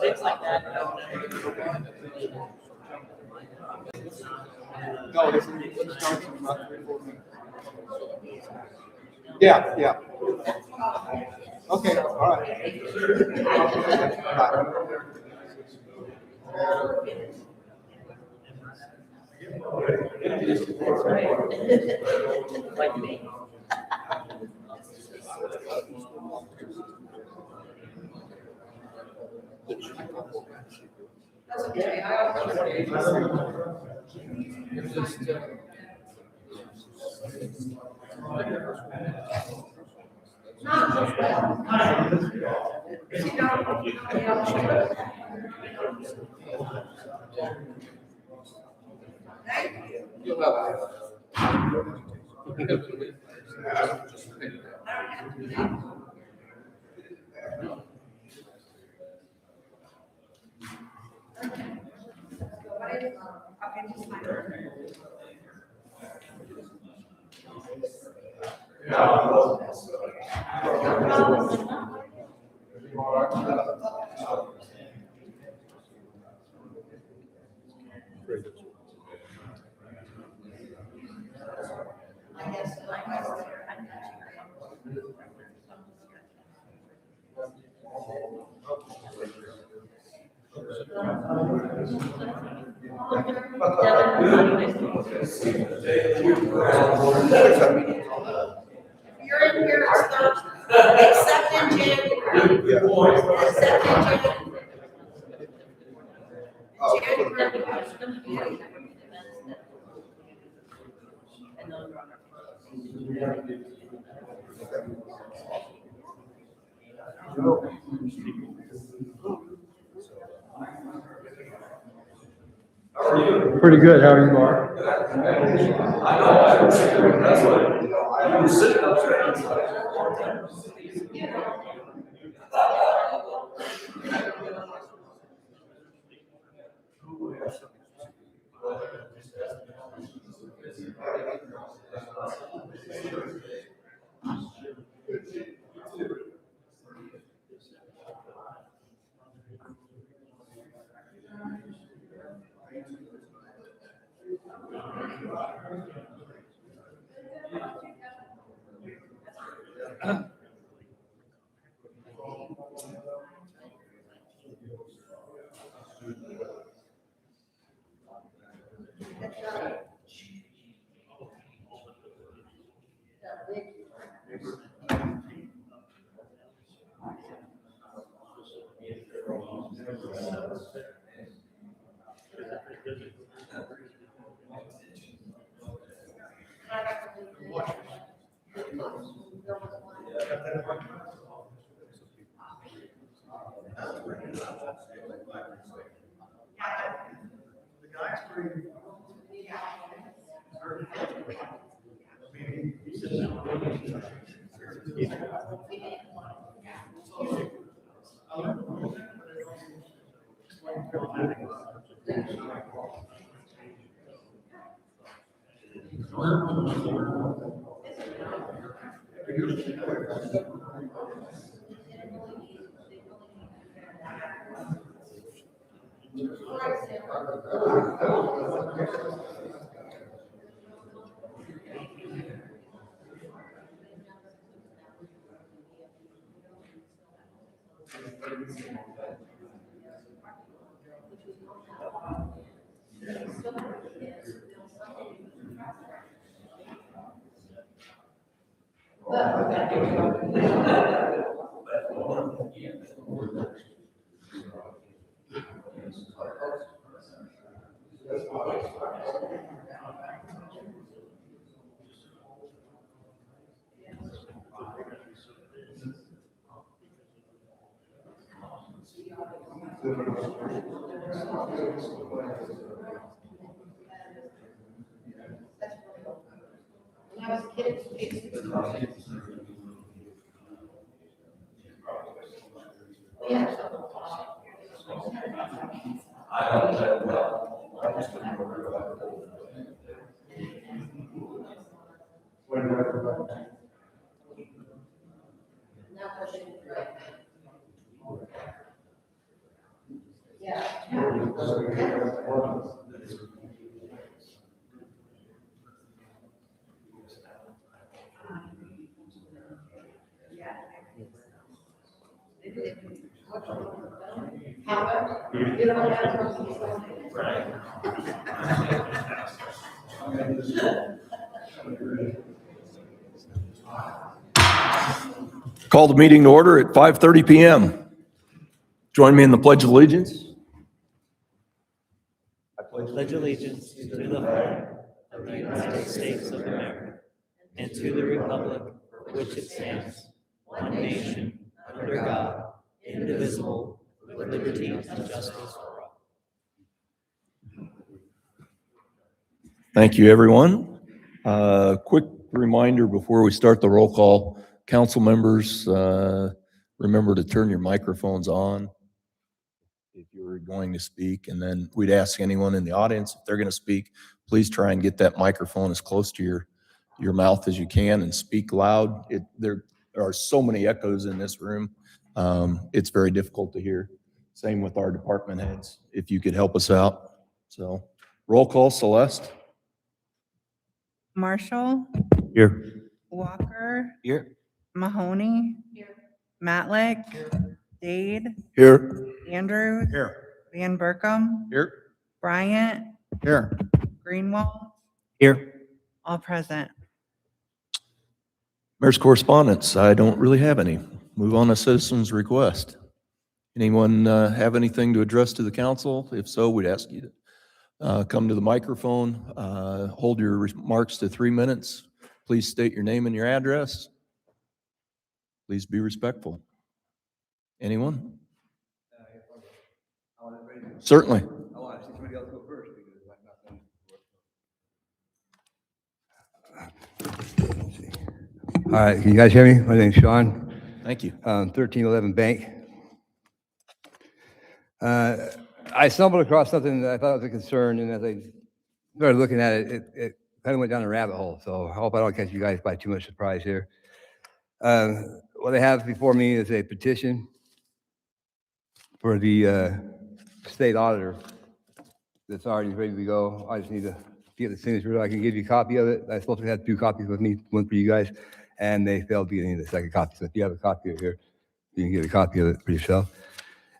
things like that. No, this starts in about 3-4 minutes. Yeah, yeah. Okay, all right. Bye. Like me. That's okay. I You're in here, it's Thursday, except in January. Except in January. Pretty good. How are you, Mark? I know. That's what I was sitting up there. When I was a kid, I don't know well. I just didn't remember about it. Call the meeting to order at 5:30 PM. Join me in the Pledge of Allegiance. Pledge allegiance to the flag of the United States of America and to the republic for which it stands, one nation, under God, indivisible, with liberty and justice for all. Thank you, everyone. Quick reminder before we start the roll call, council members, remember to turn your microphones on if you're going to speak, and then we'd ask anyone in the audience, if they're going to speak, please try and get that microphone as close to your mouth as you can and speak loud. There are so many echoes in this room. It's very difficult to hear. Same with our department heads, if you could help us out. So roll call, Celeste. Marshall, Here. Walker, Here. Mahoney, Matlick, Dade, Here. Andrews, Here. Van Berkom, Here. Bryant, Here. Greenwald, Here. all present. Mayor's correspondence, I don't really have any. Move on to citizens' request. Anyone have anything to address to the council? If so, we'd ask you to come to the microphone, hold your remarks to 3 minutes. Please state your name and your address. Please be respectful. Anyone? Certainly. I want to see somebody else go first because I've not done this before. All right, can you guys hear me? My name's Sean, Thank you. 1311 Bank. I stumbled across something that I thought was a concern, and as I started looking at it, it kind of went down a rabbit hole. So I hope I don't catch you guys by too much surprise here. What I have before me is a petition for the state auditor that's already ready to go. I just need to get the signature. I can give you a copy of it. I supposed to have 2 copies with me, one for you guys, and they failed to get any of the second copy. So if you have a copy of it here, you can get a copy of it for yourself.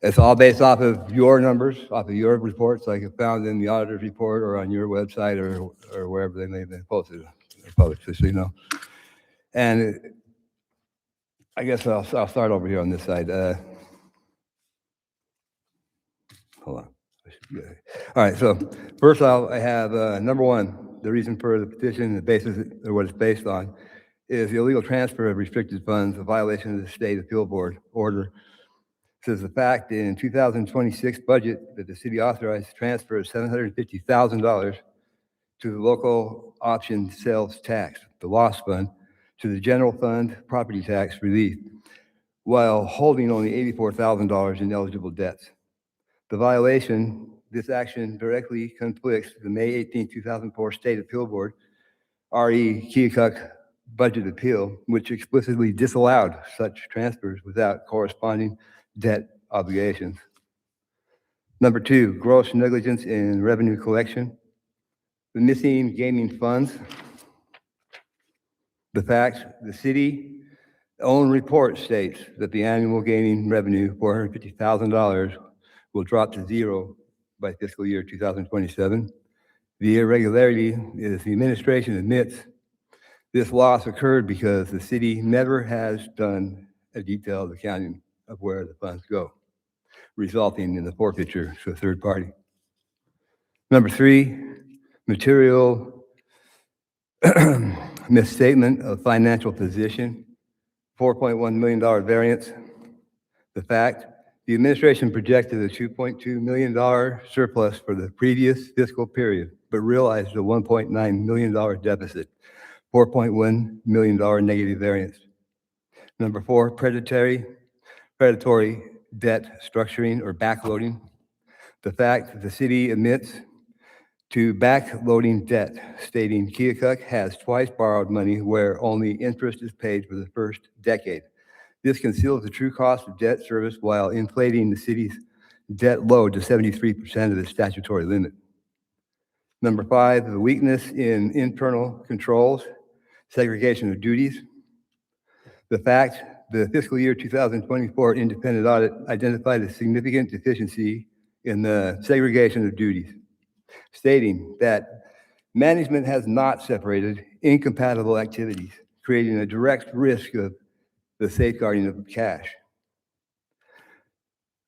It's all based off of your numbers, off of your reports, like it's found in the auditor's report or on your website or wherever they may have been posted or published, just so you know. And I guess I'll start over here on this side. Hold on. All right, so first I have number 1, the reason for the petition, the basis, or what it's based on, is the illegal transfer of restricted funds, a violation of the state appeal board order. It says the fact in 2026 budget that the city authorized the transfer of $750,000 to the local option sales tax, the loss fund, to the general fund property tax relief, while holding only $84,000 in eligible debts. The violation, this action directly conflicts with the May 18, 2004 State Appeal Board, RE Keokuk budget appeal, which explicitly disallowed such transfers without corresponding debt obligations. Number 2, gross negligence in revenue collection. The missing gaming funds. The fact the city own report states that the annual gaming revenue, $450,000, will drop to 0 by fiscal year 2027. The irregularity is the administration admits this loss occurred because the city never has done a detailed accounting of where the funds go, resulting in the forfeiture to a third party. Number 3, material misstatement of financial position, $4.1 million variance. The fact, the administration projected a $2.2 million surplus for the previous fiscal period, but realized a $1.9 million deficit, $4.1 million negative variance. Number 4, predatory debt structuring or backloading. The fact that the city admits to backloading debt, stating Keokuk has twice borrowed money where only interest is paid for the first decade. This conceals the true cost of debt service while inflating the city's debt load to 73% of the statutory limit. Number 5, the weakness in internal controls, segregation of duties. The fact the fiscal year 2024 independent audit identified a significant deficiency in the segregation of duties, stating that management has not separated incompatible activities, creating a direct risk of the safeguarding of cash.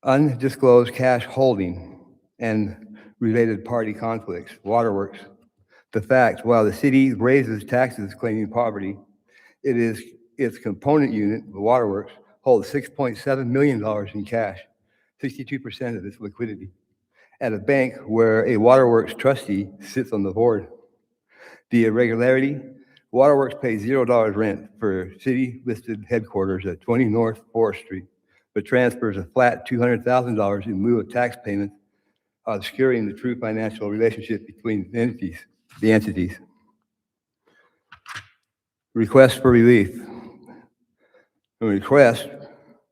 Undisclosed cash holding and related party conflicts, waterworks. The fact, while the city raises taxes claiming poverty, it is its component unit, the waterworks, holds $6.7 million in cash, 62% of its liquidity, at a bank where a waterworks trustee sits on the board. The irregularity, waterworks pays $0 rent for city-listed headquarters at 20 North 4th Street, but transfers a flat $200,000 in lieu of tax payments, obscuring the true financial relationship between the entities. Request for relief.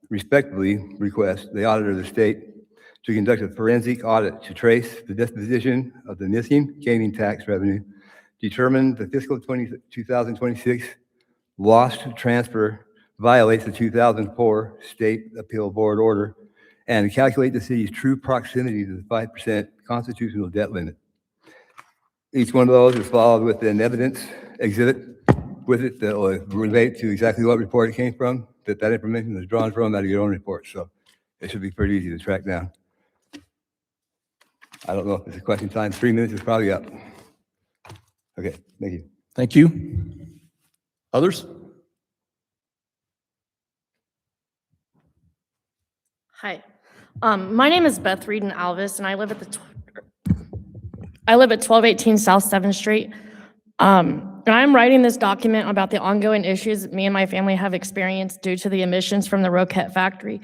Respectively request the auditor of the state to conduct a forensic audit to trace the disposition of the missing gaming tax revenue, determine the fiscal 2026 lost transfer violates the 2004 State Appeal Board order, and calculate the city's true proximity to the 5% constitutional debt limit. Each one of those is followed with an evidence exhibit with it that will relate to exactly what report it came from, that information is drawn from out of your own report. So it should be pretty easy to track down. I don't know if it's a question time. 3 minutes is probably up. Okay, thank you. Thank you. Others? Hi, my name is Beth Reed Alvis, and I live at 1218 South 7th Street. And I'm writing this document about the ongoing issues me and my family have experienced due to the emissions from the Roquette factory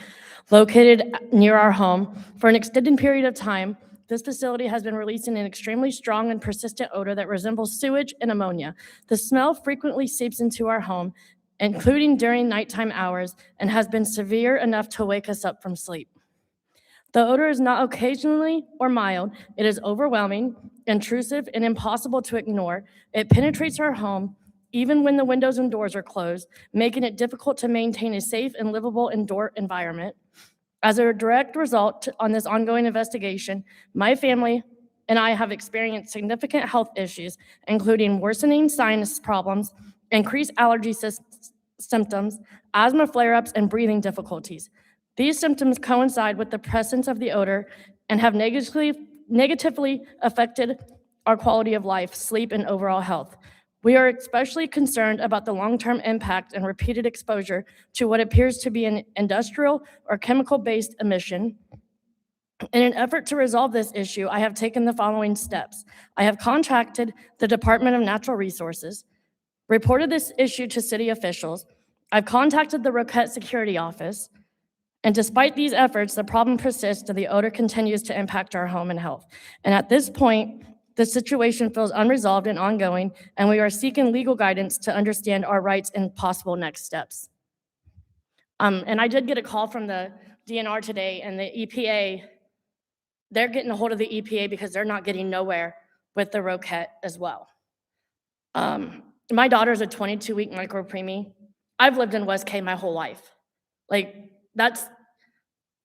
located near our home. For an extended period of time, this facility has been releasing an extremely strong and persistent odor that resembles sewage and ammonia. The smell frequently seeps into our home, including during nighttime hours, and has been severe enough to wake us up from sleep. The odor is not occasionally or mild. It is overwhelming, intrusive, and impossible to ignore. It penetrates our home, even when the windows and doors are closed, making it difficult to maintain a safe and livable indoor environment. As a direct result on this ongoing investigation, my family and I have experienced significant health issues, including worsening sinus problems, increased allergy symptoms, asthma flare-ups, and breathing difficulties. These symptoms coincide with the presence of the odor and have negatively affected our quality of life, sleep, and overall health. We are especially concerned about the long-term impact and repeated exposure to what appears to be an industrial or chemical-based emission. In an effort to resolve this issue, I have taken the following steps. I have contacted the Department of Natural Resources, reported this issue to city officials. I've contacted the Roquette Security Office, and despite these efforts, the problem persists and the odor continues to impact our home and health. And at this point, the situation feels unresolved and ongoing, and we are seeking legal guidance to understand our rights and possible next steps. And I did get a call from the DNR today, and the EPA, they're getting a hold of the EPA because they're not getting nowhere with the Roquette as well. My daughter's a 22-week micropreemie. I've lived in West K my whole life.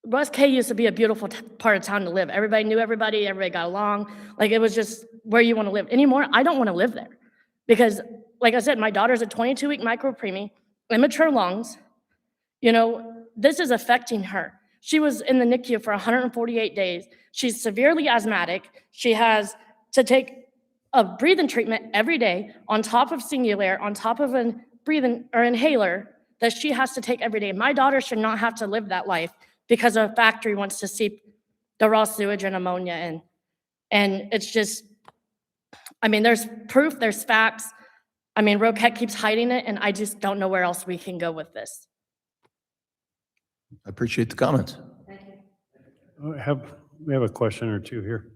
West K used to be a beautiful part of town to live. Everybody knew everybody got along. It was just where you want to live. Anymore, I don't want to live there. Because, like I said, my daughter's a 22-week micropreemie, immature lungs. This is affecting her. She was in the NICU for 148 days. She's severely asthmatic. She has to take a breathing treatment every day on top of Singulair, on top of a inhaler that she has to take every day. My daughter should not have to live that life because a factory wants to seep the raw sewage and ammonia in. And it's just, there's proof, there's facts. Roquette keeps hiding it, and I just don't know where else we can go with this. I appreciate the comments. Thank you. We have a question or two here.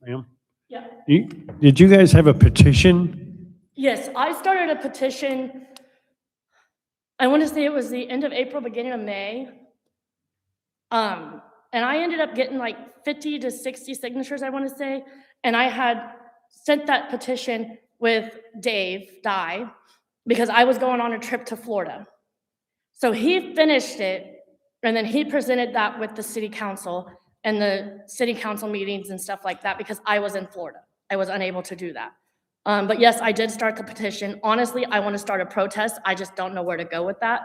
Ma'am? Yeah. Did you guys have a petition? Yes, I started a petition, I want to say it was the end of April, beginning of May. And And I ended up getting like 50 to 60 signatures, I want to say. And I had sent that petition with Dave Dye because I was going on a trip to Florida. So he finished it, and then he presented that with the city council and the city council meetings and stuff like that because I was in Florida. I was unable to do that. But yes, I did start the petition. Honestly, I want to start a protest. I just don't know where to go with that.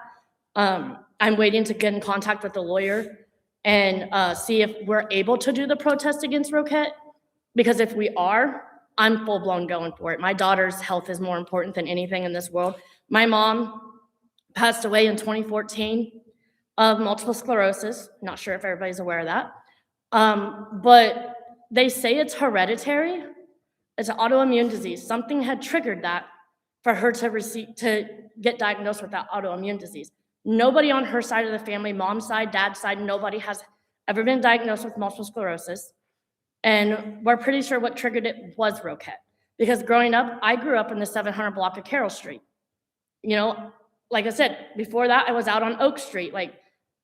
I'm waiting to get in contact with the lawyer and see if we're able to do the protest against Roquette. Because if we are, I'm full-blown going for it. My daughter's health is more important than anything in this world. My mom passed away in 2014 of multiple sclerosis. Not sure if everybody's aware of that. But they say it's hereditary. It's an autoimmune disease. Something had triggered that for her to get diagnosed with that autoimmune disease. Nobody on her side of the family, mom's side, dad's side, nobody has ever been diagnosed with multiple sclerosis. And we're pretty sure what triggered it was Roquette. Because growing up, I grew up in the 700 block of Carroll Street. You know, like I said, before that, I was out on Oak Street. Like,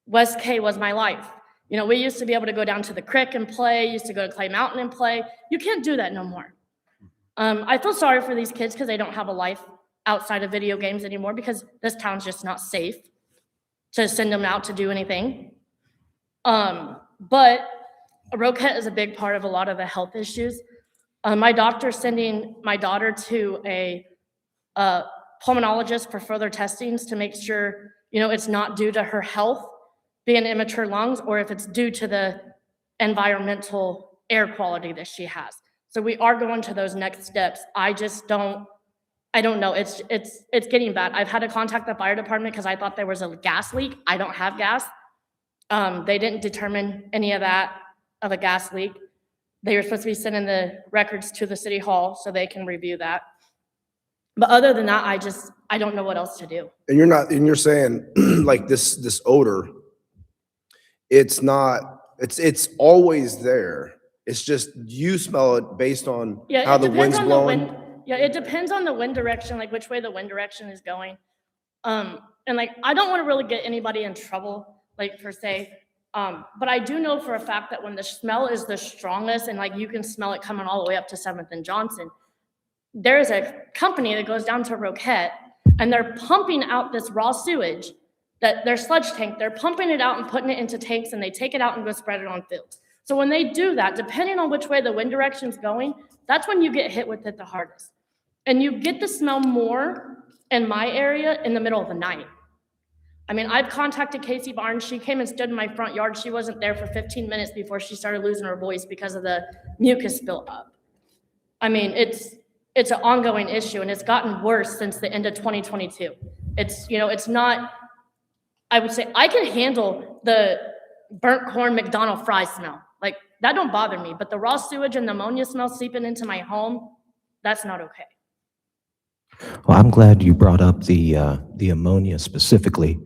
West K was my life. You know, we used to be able to go down to the creek and play, used to go to Clay Mountain and play. You can't do that no more. I feel sorry for these kids because they don't have a life outside of video games anymore because this town's just not safe to send them out to do anything. But Roquette is a big part of a lot of the health issues. My doctor's sending my daughter to a pulmonologist for further testings to make sure, you know, it's not due to her health being immature lungs or if it's due to the environmental air quality that she has. So we are going to those next steps. I don't know. It's getting bad. I've had to contact the fire department because I thought there was a gas leak. I don't have gas. They didn't determine any of that of a gas leak. They were supposed to be sending the records to the city hall so they can review that. But other than that, I don't know what else to do. And you're saying like this odor, it's always there. It's just you smell it based on how the wind's blowing. It depends on the wind direction, like which way the wind direction is going. And like, I don't want to really get anybody in trouble, like per se. But I do know for a fact that when the smell is the strongest and like you can smell it coming all the way up to 7th and Johnson, there's a company that goes down to Roquette and they're pumping out this raw sewage that their sludge tank, they're pumping it out and putting it into tanks and they take it out and go spread it on fields. So when they do that, depending on which way the wind direction's going, that's when you get hit with it the hardest. And you get the smell more in my area in the middle of the night. I mean, I've contacted Casey Barnes. She came and stood in my front yard. She wasn't there for 15 minutes before she started losing her voice because of the mucus built up. I mean, it's an ongoing issue and it's gotten worse since the end of 2022. It's not, I would say I can handle the burnt corn McDonald's fries smell. Like, that don't bother me, but the raw sewage and the ammonia smell seeping into my home, that's not okay. Well, I'm glad you brought up the ammonia specifically,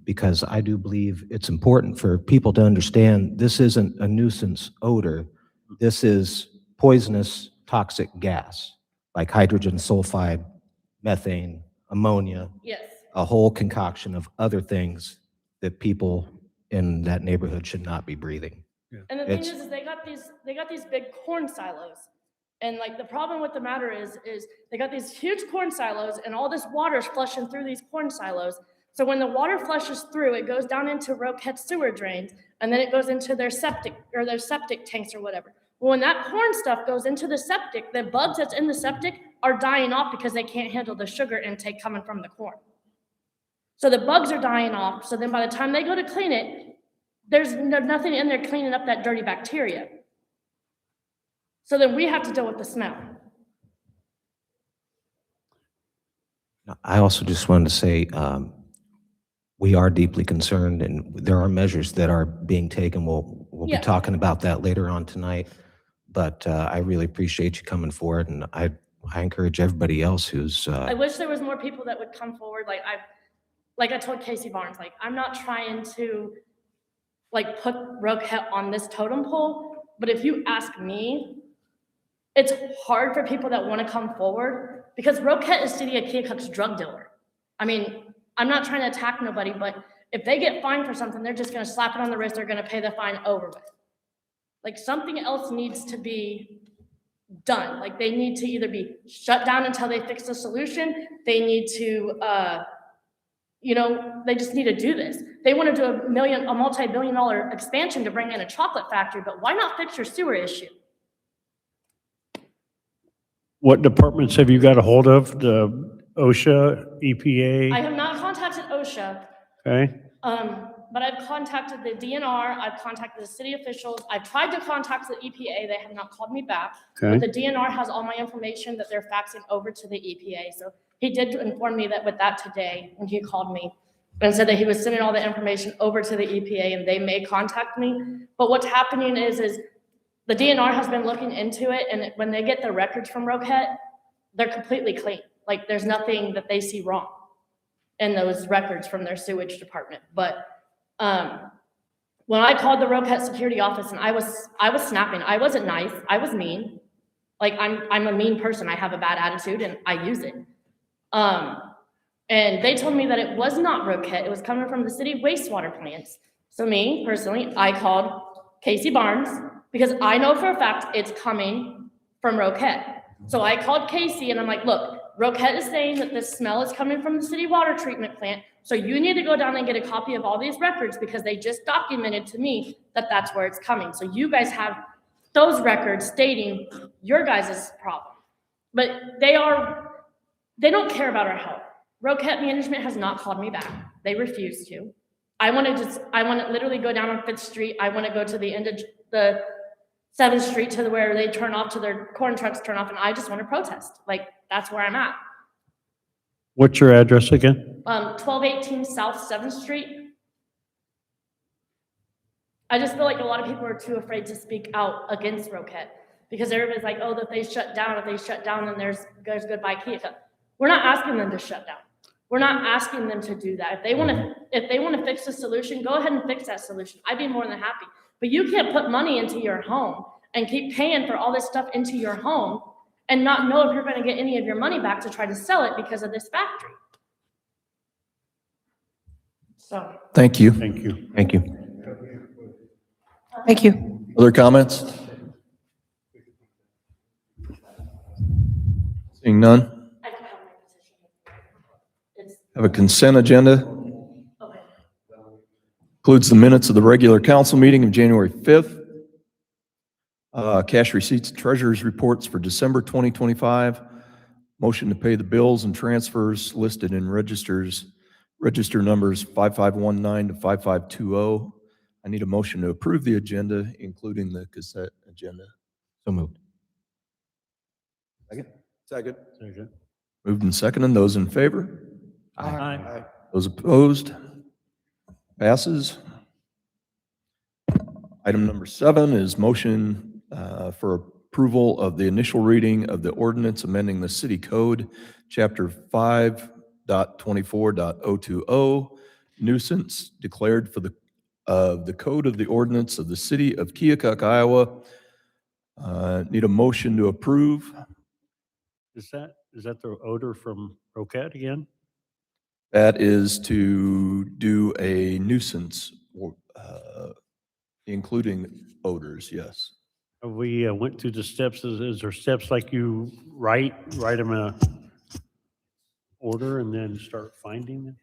because I do believe it's important for people to understand this isn't a nuisance odor. This is poisonous, toxic gas, like hydrogen sulfide, methane, ammonia, Yes. a whole concoction of other things that people in that neighborhood should not be breathing. And the thing is they got these big corn silos. And like the problem with the matter is they got these huge corn silos and all this water is flushing through these corn silos. So when the water flushes through, it goes down into Roquette sewer drains and then it goes into their septic tanks or whatever. Well, when that corn stuff goes into the septic, the bugs that's in the septic are dying off because they can't handle the sugar intake coming from the corn. So the bugs are dying off. So then by the time they go to clean it, there's nothing in there cleaning up that dirty bacteria. So then we have to deal with the smell. I also just wanted to say we are deeply concerned, and there are measures that are being taken. We'll be talking about that later on tonight. But I really appreciate you coming forward, and I encourage everybody else who's. I wish there was more people that would come forward. Like I told Casey Barnes, like I'm not trying to like put Roquette on this totem pole, but if you ask me, it's hard for people that want to come forward because Roquette is City of Keokuk's drug dealer. I mean, I'm not trying to attack nobody, but If they get fined for something, they're just gonna slap it on the wrist, they're gonna pay the fine over with. Like, something else needs to be done. Like, they need to either be shut down until they fix the solution. They need to, they just need to do this. They want to do a multi-billion-dollar expansion to bring in a chocolate factory, but why not fix your sewer issue? What departments have you got a hold of? The OSHA, I EPA? have not contacted OSHA, Okay, but I've contacted the DNR, I've contacted the city officials, I've tried to contact the EPA, they have not called me back. But okay. the DNR has all my information that they're faxing over to the EPA, so he did inform me that with that today, when he called me, and said that he was sending all the information over to the EPA and they may contact me. But what's happening is the DNR has been looking into it, and when they get the records from Roquette, they're completely clean. Like, there's nothing that they see wrong in those records from their sewage department. But when I called the Roquette security office, and I was snapping, I wasn't nice, I was mean. Like, I'm a mean person, I have a bad attitude and I use it. And they told me that it was not Roquette, it was coming from the city wastewater plants. So me, personally, I called Casey Barnes, because I know for a fact it's coming from Roquette. So I called Casey and I'm like, look, Roquette is saying that this smell is coming from the city water treatment plant, so you need to go down and get a copy of all these records because they just documented to me that that's where it's coming. So you guys have those records stating your guys' problem. But they don't care about our health. Roquette management has not called me back. They refuse to. I want to literally go down on 5th Street. I want to go to the end of the 7th Street to where they turn off, to their corn trucks turn off, and I just want to protest. Like, that's where I'm at. What's your address again? 1218 South 7th Street. I just feel like a lot of people are too afraid to speak out against Roquette because everybody's like, oh, if they shut down, then there's goodbye Keokuk. We're not asking them to shut down. We're not asking them to do that. If they want to fix the solution, go ahead and fix that solution. I'd be more than happy. But you can't put money into your home and keep paying for all this stuff into your home and not know if you're going to get any of your money back to try to sell it because of this factory. So. Thank you. Thank you. Thank you. Thank you. Other comments? Seeing none? I can have my position. Have a consent agenda. Okay. Includes the minutes of the regular council meeting of January 5th. Cash receipts, treasurer's reports for December 2025. Motion to pay the bills and transfers listed in register numbers 5519 to 5520. I need a motion to approve the agenda, including the consent agenda. So moved. Second. Second. Moved and seconded. Those in favor? Aye. Those opposed? Passes. Item number 7 is motion for approval of the initial reading of the ordinance amending the city code, chapter 5.24.020, nuisance declared for the code of the ordinance of the city of Keokuk, Iowa. Need a motion to approve. Is that the odor from Roquette again? That is to do a nuisance, including odors, yes. We went through the steps. Is there steps like you write them in a order and then start finding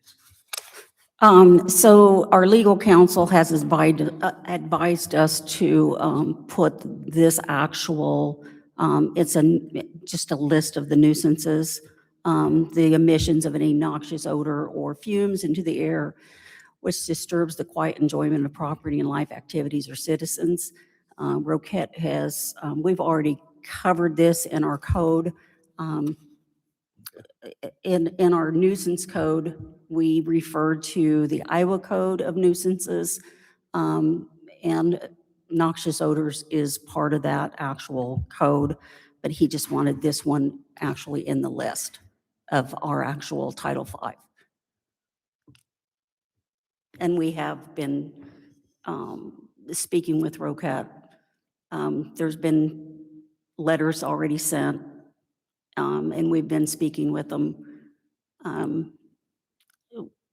them? So our legal counsel has advised us to put this actual, it's just a list of the nuisances, the emissions of any noxious odor or fumes into the air, which disturbs the quiet enjoyment of property and life activities or citizens. Roquette has, we've already covered this in our code. In our nuisance code, we refer to the Iowa Code of Nuisances, and noxious odors is part of that actual code, but he just wanted this one actually in the list of our actual Title V. And we have been speaking with Roquette. There's been letters already sent, and we've been speaking with them.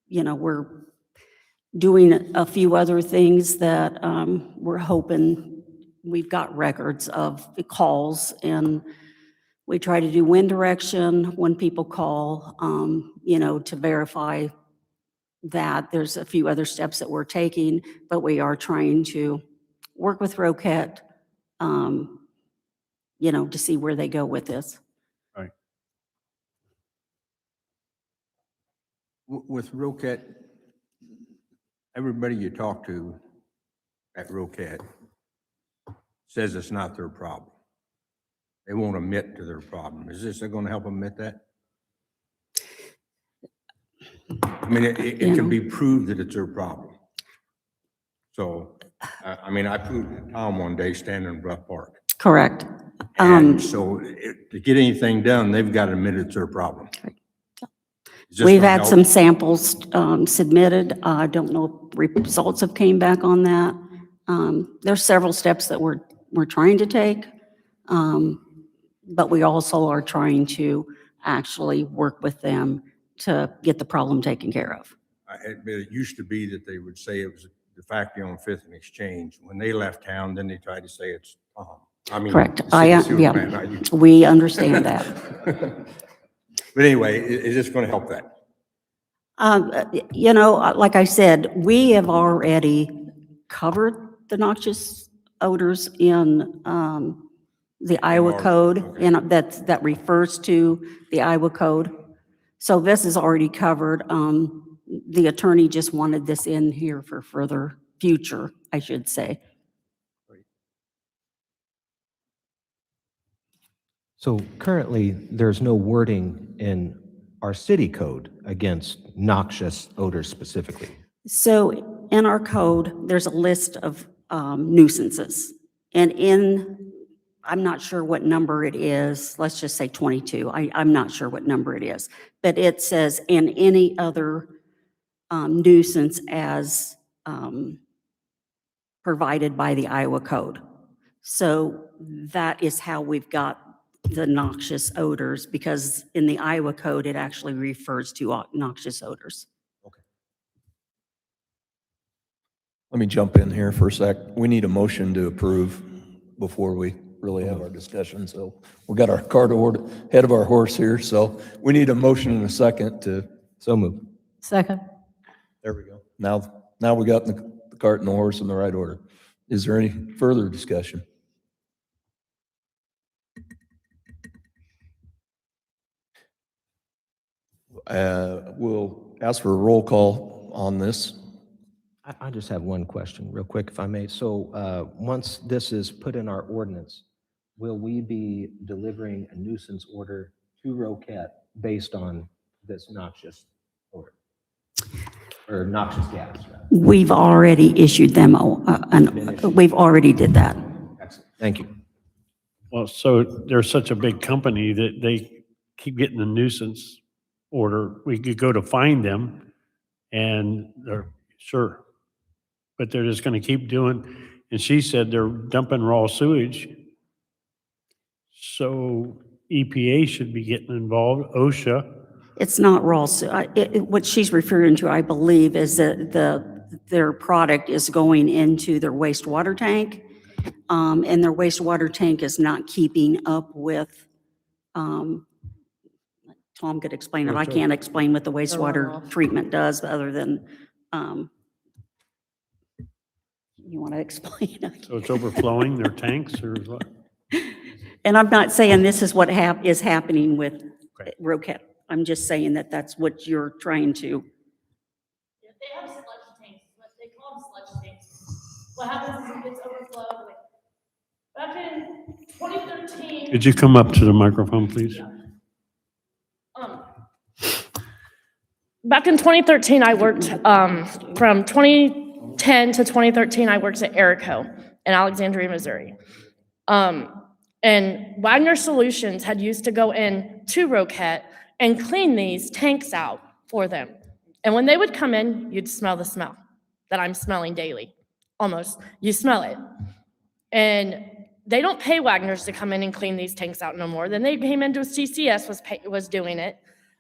You know, doing a few other things that we're hoping, we've got records of the calls, and we try to do wind direction when people call, to verify that. There's a few other steps that we're taking, but we are trying to work with Roquette, to see where they go with this. Right. With Roquette, everybody you talk to at Roquette says it's not their problem. They won't admit to their problem. Is this going to help them admit that? I mean, it can be proved that it's their problem. So, I proved it to Tom one day standing in Bluff Park. Correct. And so to get anything done, they've got to admit it's their problem. Is this We've gonna had help? some samples submitted. I don't know if results have came back on that. There's several steps that we're trying to take, but we also are trying to actually work with them to get the problem taken care of. It used to be that they would say it was the factory on Fifth and Exchange. When they left town, then they tried to say it's Tom. Correct. the city sewer plant, Yeah, not you. we understand that. But anyway, is this going to help that? Like I said, we have already covered the noxious odors in the Iowa ours, code, okay. and that refers to the Iowa code. So this is already covered. The attorney just wanted this in here for further future, I should say. So currently, there's no wording in our city code against noxious odors specifically. So in our code, there's a list of nuisances. And I'm not sure what number it is, let's just say 22. I'm not sure what number it is. But it says, and any other nuisance as provided by the Iowa code. So that is how we've got the noxious odors, because in the Iowa code, it actually refers to noxious odors. Let me jump in here for a sec. We need a motion to approve before we really have our discussion. So we got our cart ahead of our horse here. So we need a motion in a second to. So move. Second. There we go. Now we got the cart and the horse in the right order. Is there any further discussion? We'll ask for a roll call on this. I just have one question real quick, if I may. So once this is put in our ordinance, will we be delivering a nuisance order to Roquette based on this noxious odor? Or noxious gas, rather? We've already issued them, we've already did that. Excellent. Thank you. Well, so they're such a big company that they keep getting the nuisance order. We could go to find them and they're, sure. But they're just gonna keep doing, and she said they're dumping raw sewage. So EPA should be getting involved, OSHA. It's not raw, what she's referring to, I believe, is that their product is going into their wastewater tank, and their wastewater tank is not keeping up with, Tom could explain it, I can't explain what the wastewater treatment does, other than, you want to explain it? So it's overflowing their tanks or what? And I'm not saying this is what is happening with Okay. Roquette. I'm just saying that that's what you're trying to. If they have sludge tanks, what they call them sludge tanks. What happens is it gets overflowed. Back in 2013. Could you come up to the microphone, please? Back in 2013, I worked, from 2010 to 2013, I worked at Erico in Alexandria, Missouri. And Wagner Solutions had used to go in to Roquette and clean these tanks out for them. And when they would come in, you'd smell the smell that I'm smelling daily, almost. You smell it. And they don't pay Wagner's to come in and clean these tanks out no more. Then they came into CCS was doing it.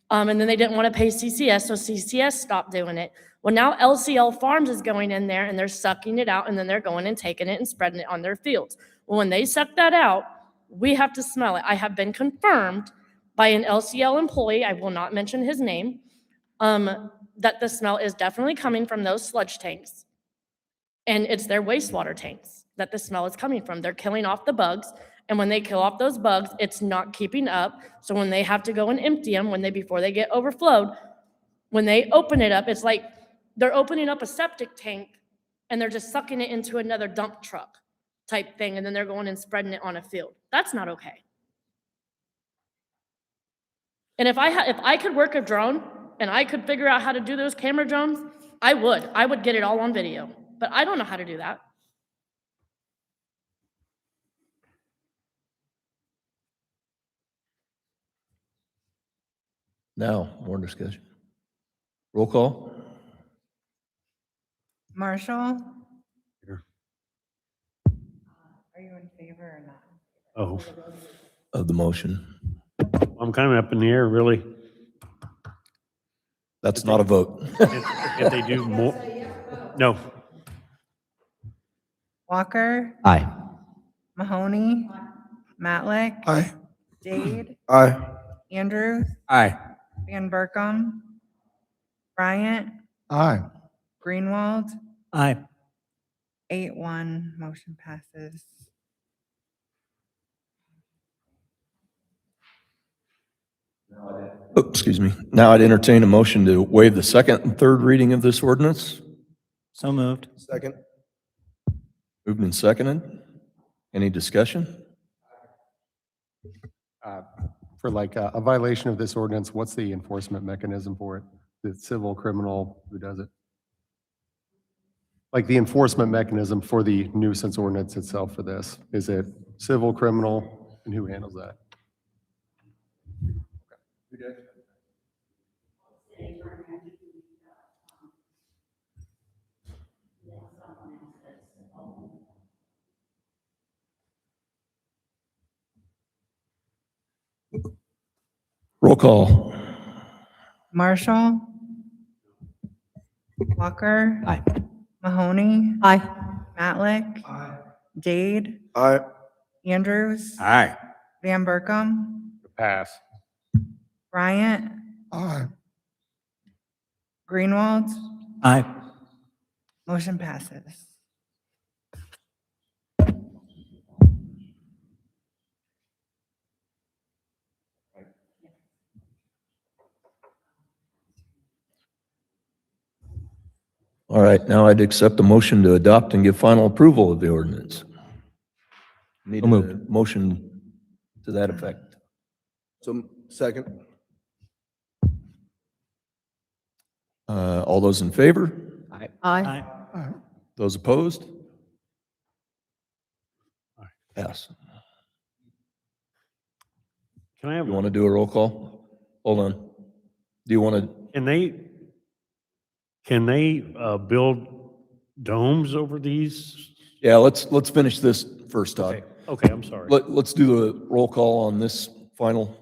And then they didn't want to pay CCS, so CCS stopped doing it. Well, now LCL Farms is going in there and they're sucking it out, and then they're going and taking it and spreading it on their fields. Well, when they suck that out, we have to smell it. I have been confirmed by an LCL employee, I will not mention his name, that the smell is definitely coming from those sludge tanks. And it's their wastewater tanks that the smell is coming from. They're killing off the bugs. And when they kill off those bugs, it's not keeping up. So when they have to go and empty them, before they get overflowed, when they open it up, it's like they're opening up a septic tank and they're just sucking it into another dump truck type thing. And then they're going and spreading it on a field. That's not okay. And if I could work a drone and I could figure out how to do those camera drones, I would get it all on video, but I don't know how to do that. Now, more discussion. Roll call. Marshall? Here. Are you in favor or not? Oh, Of the motion. I'm kind of up in the air, really. That's not a vote. If they do more, no. Walker? Aye. Mahoney? Matlick? Aye. Dade? Aye. Andrews? Aye. Van Berkom? Bryant? Aye. Greenwald? Aye. 8-1, motion passes. Oh, excuse me. Now I'd entertain a motion to waive the second and third reading of this ordinance. So moved. Second. Moved and seconded. Any discussion? For like a violation of this ordinance, what's the enforcement mechanism for it? Is it civil, criminal, who does it? Like the enforcement mechanism for the nuisance ordinance itself for this, is it civil, criminal, and who handles that? Roll call. Marshall? Walker? Aye. Mahoney? Aye. Matlick? Dade? Aye. Andrews? Aye. Van Berkom? Pass. Bryant? Aye. Greenwald? Aye. Motion passes. All right, now I'd accept the motion to adopt and give final approval of the ordinance. Need So a moved. motion to that effect. So, second. All those in favor? Aye. Aye. Aye. Those opposed? Pass. Can I have, You want to do a roll call? Hold on. Do you want to, can they build domes over these? yeah, let's finish this first, Todd. Okay, I'm sorry. Let's do the roll call on this final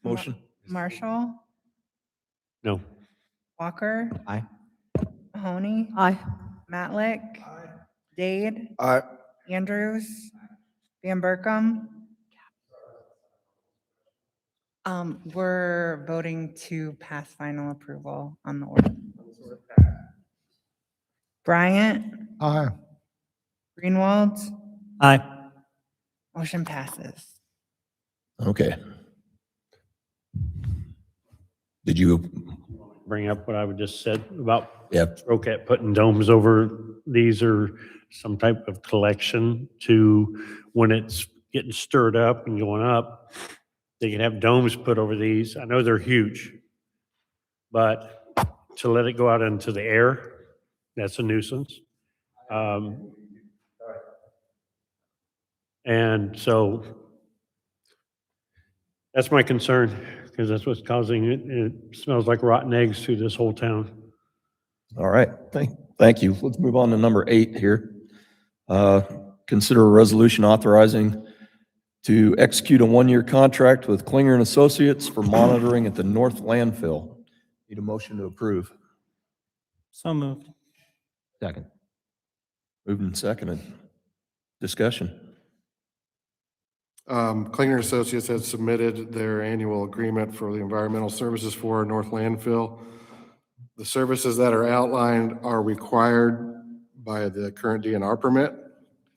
motion. Marshall? No. Walker? Aye. Mahoney? Aye. Matlick? Dade? Aye. Andrews? Van Berkom? We're voting to pass final approval on the order. Bryant? Aye. Greenwald? Aye. Motion passes. Okay. Did you, Bring up what I would just said about yeah, Roquette putting domes over these, or some type of collection to when it's getting stirred up and going up, they can have domes put over these. I know they're huge, but to let it go out into the air, that's a nuisance. And so that's my concern, because that's what's causing it. It smells like rotten eggs through this whole town. all right. Thank you. Let's move on to number 8 here. Consider a resolution authorizing to execute a one-year contract with Klinger and Associates for monitoring at the North Landfill. Need a motion to approve. So moved. Second. Moved and seconded. Discussion. Klinger Associates has submitted their annual agreement for the environmental services for North Landfill. The services that are outlined are required by the current DNR permit.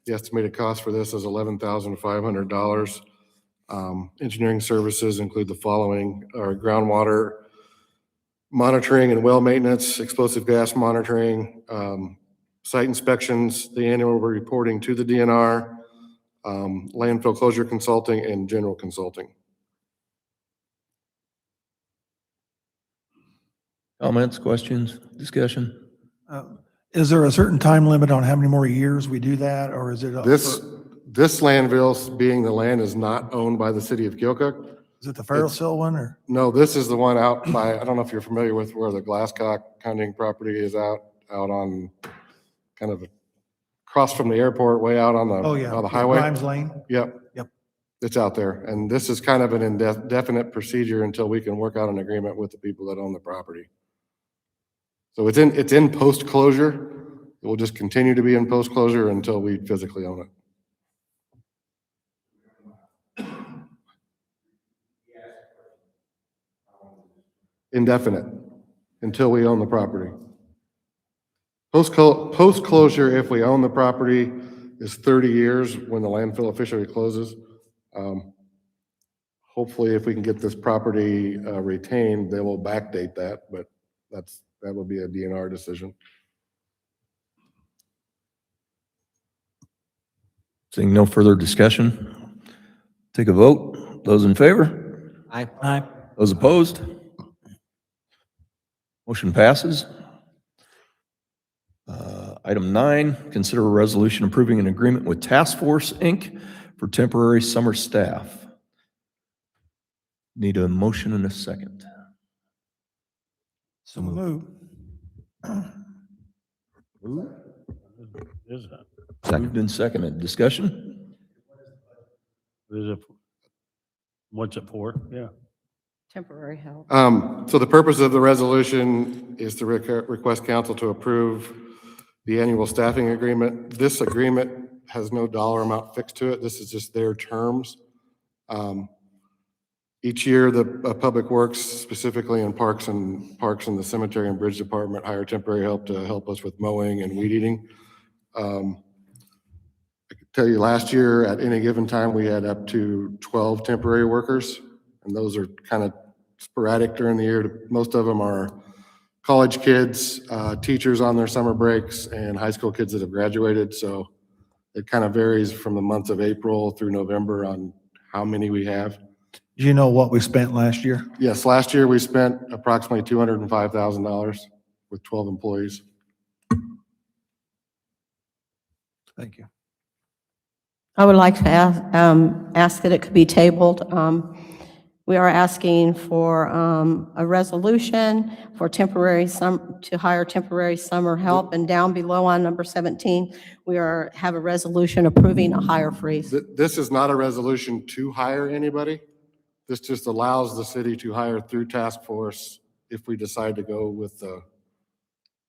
The estimated cost for this is $11,500. Engineering services include the following: groundwater monitoring and well maintenance, explosive gas monitoring, site inspections, the annual reporting to the DNR, landfill closure consulting, and general consulting. Comments, questions, discussion? Is there a certain time limit on how many more years we do that, or is it? This landfill, being the land is not owned by the city of Keokuk. Is it the Ferrellsville one, or? No, this is the one out by, I don't know if you're familiar with where the Glasscock hunting property is out on kind of across from the airport, way out on Oh, yeah. the highway. Grimes Lane? Yep. Yep. It's out there. And this is kind of an indefinite procedure until we can work out an agreement with the people that own the property. So it's in post-closure. It will just continue to be in post-closure until we physically own it. Indefinite, until we own the property. Post-closure, if we own the property, is 30 years when the landfill officially closes. Hopefully, if we can get this property retained, they will backdate that, but that will be a DNR decision. Seeing no further discussion, take a vote. Those in favor? Aye. Aye. Those opposed? Motion passes. Item 9, consider a resolution approving an agreement with Task Force, Inc. for temporary summer staff. Need a motion and a second. So move. Is that? Moved and seconded. Discussion? Is it? What's it for? Yeah. Temporary help. So the purpose of the resolution is to request council to approve the annual staffing agreement. This agreement has no dollar amount fixed to it. This is just their terms. Each year, the Public Works, specifically in parks and the cemetery and bridge department, hire temporary help to help us with mowing and weed eating. I can tell you last year, at any given time, we had up to 12 temporary workers, and those are kind of sporadic during the year. Most of them are college kids, teachers on their summer breaks, and high school kids that have graduated. So it kind of varies from the months of April through November on how many we have. Do you know what we spent last year? Yes, last year we spent approximately $205,000 with 12 employees. Thank you. I would like to ask that it could be tabled. We are asking for a resolution for to hire temporary summer help, and down below on number 17, we have a resolution approving a hire freeze. This is not a resolution to hire anybody. This just allows the city to hire through task force if we decide to go with the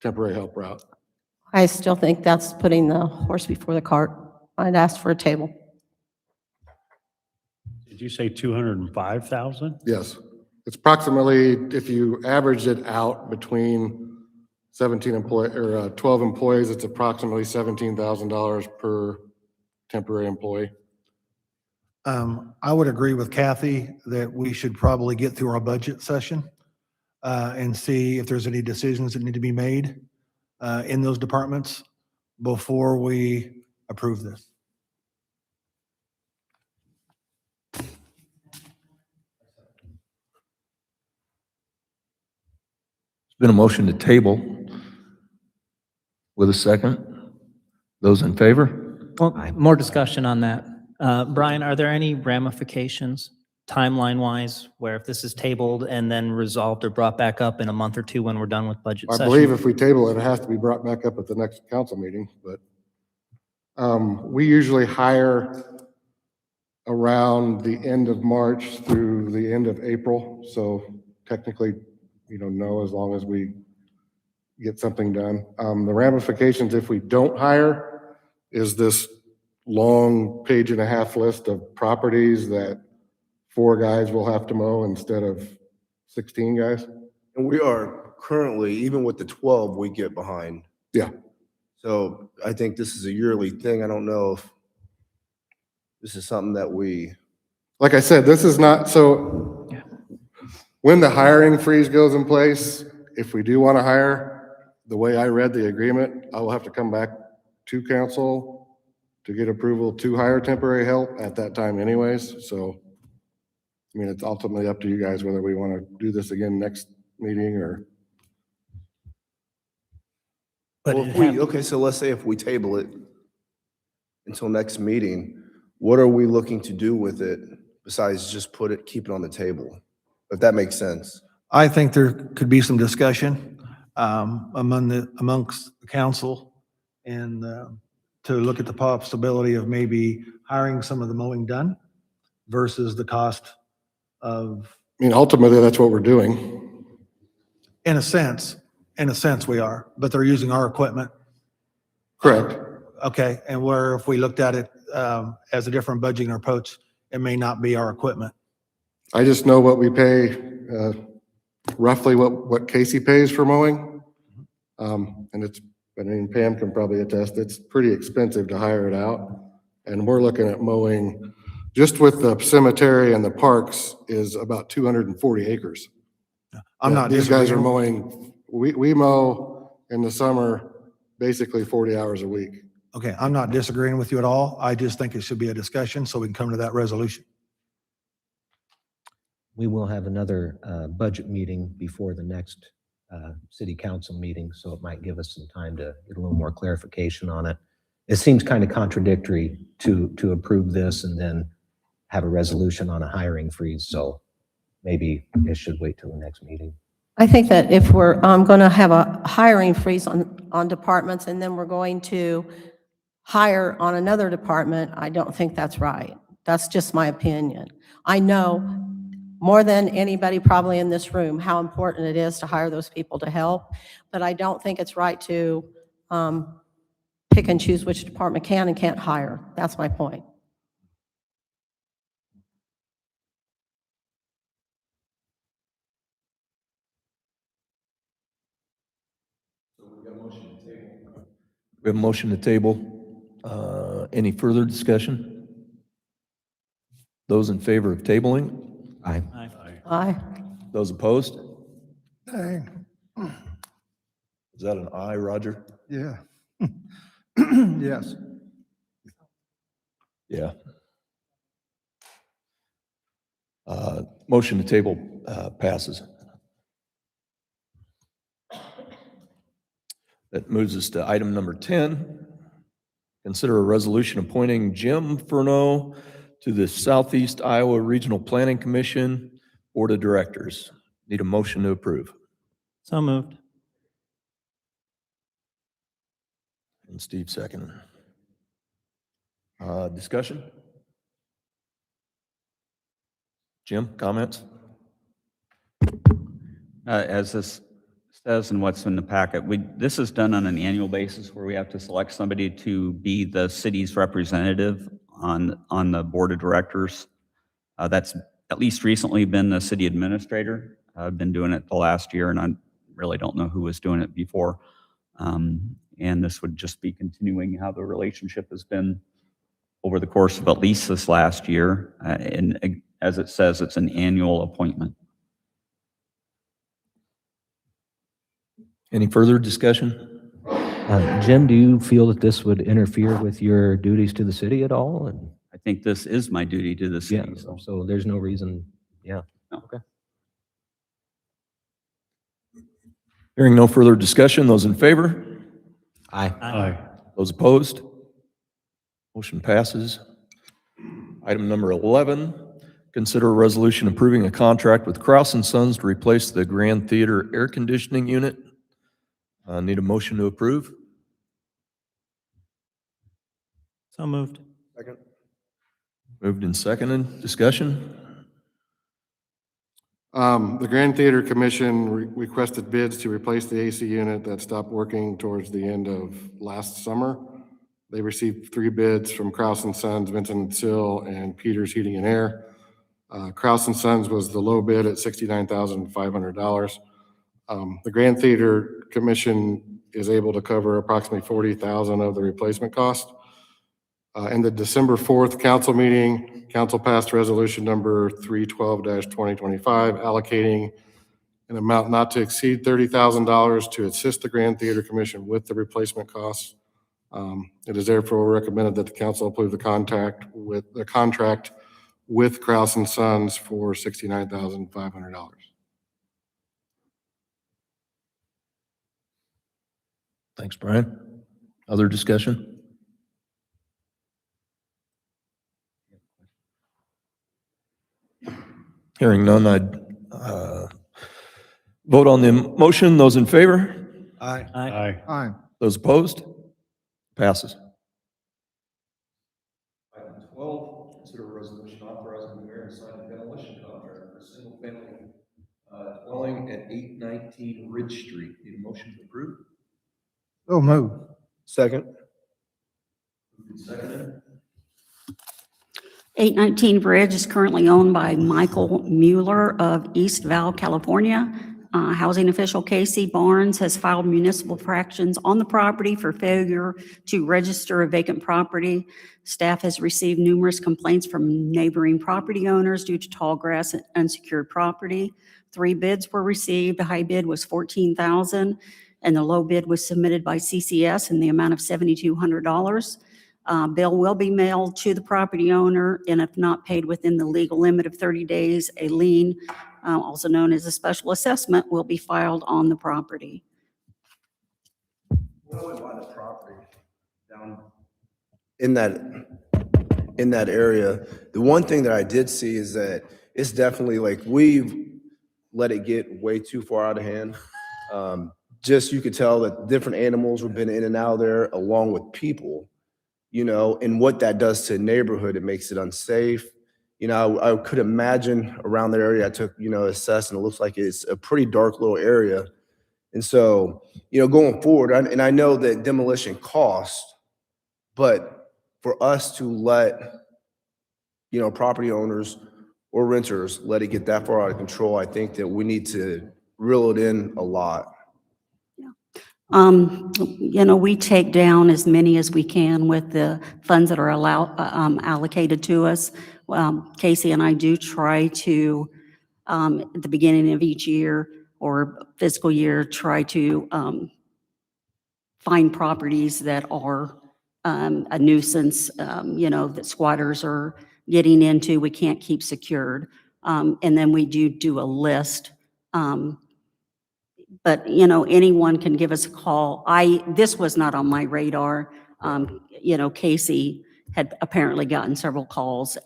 temporary help route. I still think that's putting the horse before the cart. I'd ask for a table. Did you say 205,000? Yes. It's approximately, if you average it out between 12 employees, it's approximately $17,000 per temporary employee. I would agree with Kathy that we should probably get through our budget session and see if there's any decisions that need to be made in those departments before we approve this. It's been a motion to table with a second. Those in favor? Well, more discussion on that. Brian, are there any ramifications timeline-wise where if this is tabled and then resolved or brought back up in a month or two when we're done with budget I session? believe if we table it, it has to be brought back up at the next council meeting, but we usually hire around the end of March through the end of April. So technically, no, as long as we get something done. The ramifications if we don't hire is this long 1.5-page list of properties that 4 guys will have to mow instead of 16 guys. And we are currently, even with the 12, we get behind. Yeah. So I think this is a yearly thing. I don't know if this is something that Like I said, this is not, so when the hiring freeze goes in place, if we do want to hire, the way I read the agreement, I will have to come back to council to get approval to hire temporary help at that time anyways. So, I mean, it's ultimately up to you guys whether we want to do this again next meeting or. Well, okay, so let's say if we table it until next meeting, what are we looking to do with it besides just keep it on the table? If that makes sense. I think there could be some discussion amongst the council and to look at the possibility of maybe hiring some of the mowing done versus the cost of. I mean, ultimately, that's what we're doing. In a sense we are, but they're using our equipment. Correct. Okay, and where if we looked at it as a different budgeting approach, it may not be our equipment. I just know what we pay, roughly what Casey pays for mowing. And Pam can probably attest, it's pretty expensive to hire it out. And we're looking at mowing, just with the cemetery and the parks, is about 240 acres. These guys are mowing, we mow in the summer, basically 40 hours a week. Okay, I'm not disagreeing with you at all. I just think it should be a discussion so we can come to that resolution. We will have another budget meeting before the next city council meeting, so it might give us some time to get a little more clarification on it. It seems kind of contradictory to approve this and then have a resolution on a hiring freeze, so maybe it should wait till the next meeting. I think that if we're going to have a hiring freeze on departments and then we're going to hire on another department, I don't think that's right. That's just my opinion. I know more than anybody probably in this room how important it is to hire those people to help, but I don't think it's right to pick and choose which department can and can't hire. That's my point. We have a motion to table. Any further discussion? Those in favor of tabling? Aye. Aye. Those opposed? Hey. Is that an aye, Roger? Yeah. Yes. Yeah. Motion to table passes. That moves us to item number 10. Consider a resolution appointing Jim Furneaux to the Southeast Iowa Regional Planning Commission Board of Directors. Need a motion to approve. So moved. And Steve second. Discussion? Jim, comments? As this says and what's in the packet, this is done on an annual basis where we have to select somebody to be the city's representative on the board of directors. That's at least recently been the city administrator. I've been doing it the last year, and I really don't know who was doing it before. And this would just be continuing how the relationship has been over the course of at least this last year. And as it says, it's an annual appointment. Any further discussion? Jim, do you feel that this would interfere with your duties to the city at all? And I think this is my duty to the city. yeah, so there's no reason, yeah. No. Okay. Hearing no further discussion, those in favor? Aye. Aye. Those opposed? Motion passes. Item number 11, consider a resolution approving a contract with Crouse & Sons to replace the Grand Theater air conditioning unit. Need a motion to approve? So moved. Second. Moved and seconded. Discussion? The Grand Theater Commission requested bids to replace the AC unit that stopped working towards the end of last summer. They received 3 bids from Kraus and Sons, Vincent and Sill, and Peters Heating and Air. Kraus and Sons was the low bid at $69,500. The Grand Theater Commission is able to cover approximately $40,000 of the replacement cost. In the December 4th council meeting, council passed resolution number 312-2025 allocating an amount not to exceed $30,000 to assist the Grand Theater Commission with the replacement costs. It is therefore recommended that the council approve the contract with Kraus and Sons for $69,500. Thanks, Brian. Other discussion? Hearing none, I'd vote on the motion. Those in favor? Aye. Aye. Aye. Those opposed? Passes. Item 12, consider a resolution authorizing the mayor to sign a demolition contract for a single-family dwelling at 819 Ridge Street. Need a motion to approve? So move. Second. Seconded. 819 Bridge is currently owned by Michael Mueller of East Val, California. Housing official Casey Barnes has filed municipal fractions on the property for failure to register a vacant property. Staff has received numerous complaints from neighboring property owners due to tall grass and unsecured property. 3 bids were received. The high bid was $14,000, and the low bid was submitted by CCS in the amount of $7,200. Bill will be mailed to the property owner, and if not paid within the legal limit of 30 days, a lien, also known as a special assessment, will be filed on the property. What do we buy the property down in that area? The one thing that I did see is that it's definitely like we've let it get way too far out of hand. Just you could tell that different animals were been in and out of there along with people, you know, and what that does to a neighborhood, it makes it unsafe. You know, I could imagine around that area I took, you know, assessed, and it looks like it's a pretty dark little area. And so, you know, going forward, and I know that demolition costs, but for us to let, you know, property owners or renters let it get that far out of control, I think that we need to reel it in a lot. You know, we take down as many as we can with the funds that are allocated to us. Casey and I do try to, at the beginning of each year or fiscal year, try to find properties that are a nuisance, you know, that squatters are getting into, we can't keep secured. And then we do a list. But, you know, anyone can give us a call. This was not on my radar. You know, Casey had apparently gotten several calls.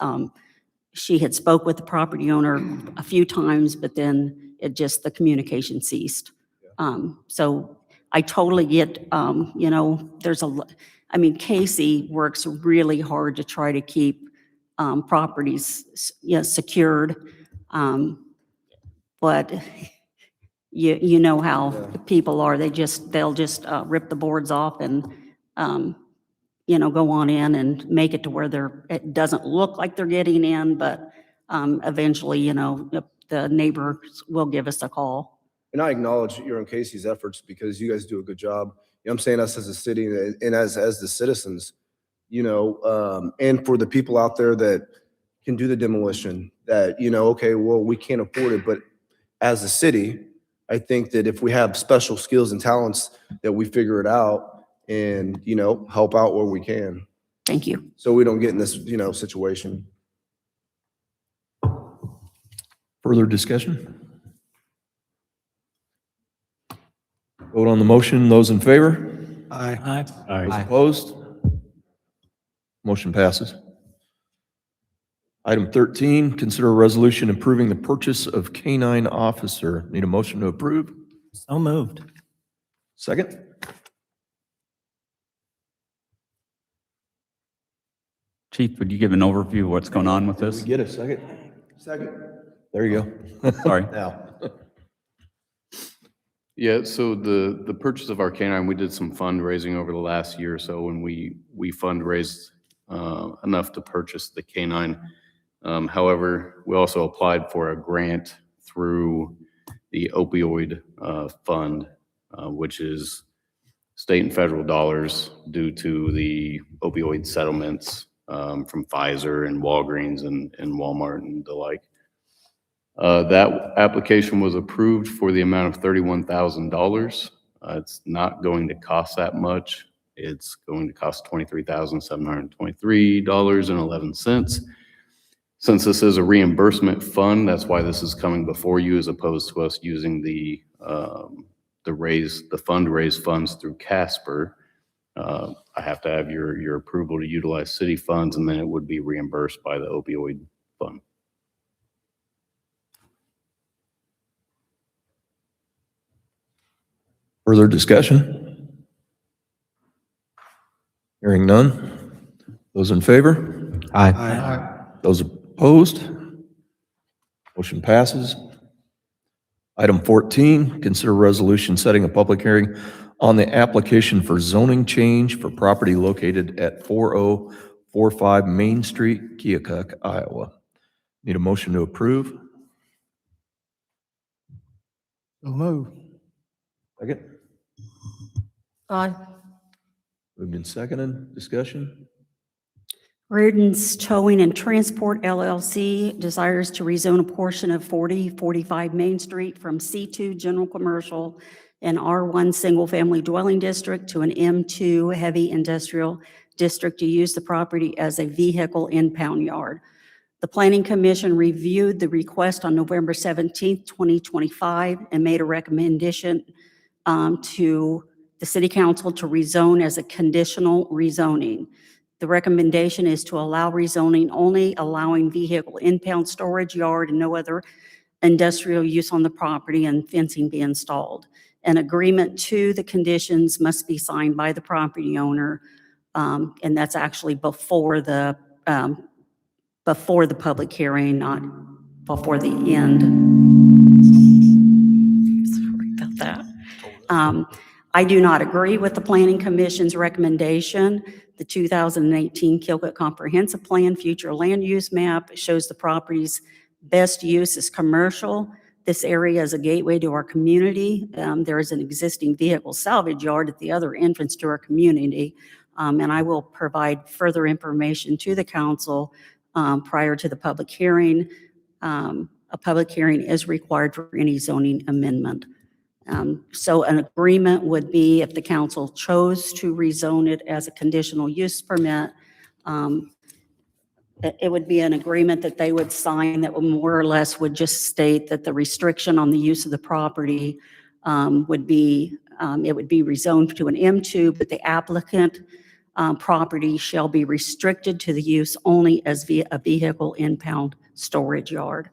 She had spoke with the property owner a few times, but then the communication ceased. So I totally get, you know, I mean, Casey works really hard to try to keep properties, you know, secured. But you know how people are. They'll just rip the boards off and, you know, go on in and make it to where it doesn't look like they're getting in, but eventually, you know, the neighbors will give us a call. And I acknowledge your and Casey's efforts because you guys do a good job. You know, I'm saying us as a city and as the citizens, you know, and for the people out there that can do the demolition that, you know, okay, well, we can't afford it, but as a city, I think that if we have special skills and talents that we figure it out and, you know, help out where we can. Thank you. So we don't get in this, you know, situation. Further discussion? Vote on the motion. Those in favor? Aye. Those opposed? Motion passes. Item 13, consider a resolution approving the purchase of K-9 officer. Need a motion to approve? So moved. Chief Chief, would you give an overview of what's going on with Did we this? get a second? Second. There you go. Sorry. Now. Yeah, so the purchase of our canine, we did some fundraising over the last year or so, and we fundraised enough to purchase the canine. However, we also applied for a grant through the opioid fund, which is state and federal dollars due to the opioid settlements from Pfizer and Walgreens and Walmart and the like. That application was approved for the amount of $31,000. It's not going to cost that much. It's going to cost $23,723.11. Since this is a reimbursement fund, that's why this is coming before you as opposed to us using the fundraise funds through Casper. I have to have your approval to utilize city funds, and then it would be reimbursed by the opioid fund. Further discussion? Hearing none. Those in favor? Aye. Those opposed? Motion passes. Item 14, consider resolution setting a public hearing on the application for zoning change for property located at 4045 Main Street, Keokuk, Iowa. Need a motion to approve? So move. Second. Aye. Moved and seconded. Discussion? Reardon's Towing and Transport LLC desires to rezone a portion of 4045 Main Street from C2 General Commercial and R1 Single Family Dwelling District to an M2 Heavy Industrial District to use the property as a vehicle impound yard. The Planning Commission reviewed the request on November 17th, 2025, and made a recommendation to the City Council to rezone as a conditional rezoning. The recommendation is to allow rezoning only, allowing vehicle impound storage yard and no other industrial use on the property, and fencing be installed. An agreement to the conditions must be signed by the property owner, and that's actually before the public hearing, not before the end. Sorry about that. I do not agree with the Planning Commission's recommendation. The 2018 Keokuk Comprehensive Plan Future Land Use Map shows the property's best use is commercial. This area is a gateway to our community. There is an existing vehicle salvage yard at the other entrance to our community, and I will provide further information to the council prior to the public hearing. A public hearing is required for any zoning amendment. So an agreement would be if the council chose to rezone it as a conditional use permit, it would be an agreement that they would sign that would more or less would just state that the restriction on the use of the property would be, it would be rezoned to an M2, but the applicant property shall be restricted to the use only as a vehicle impound storage yard.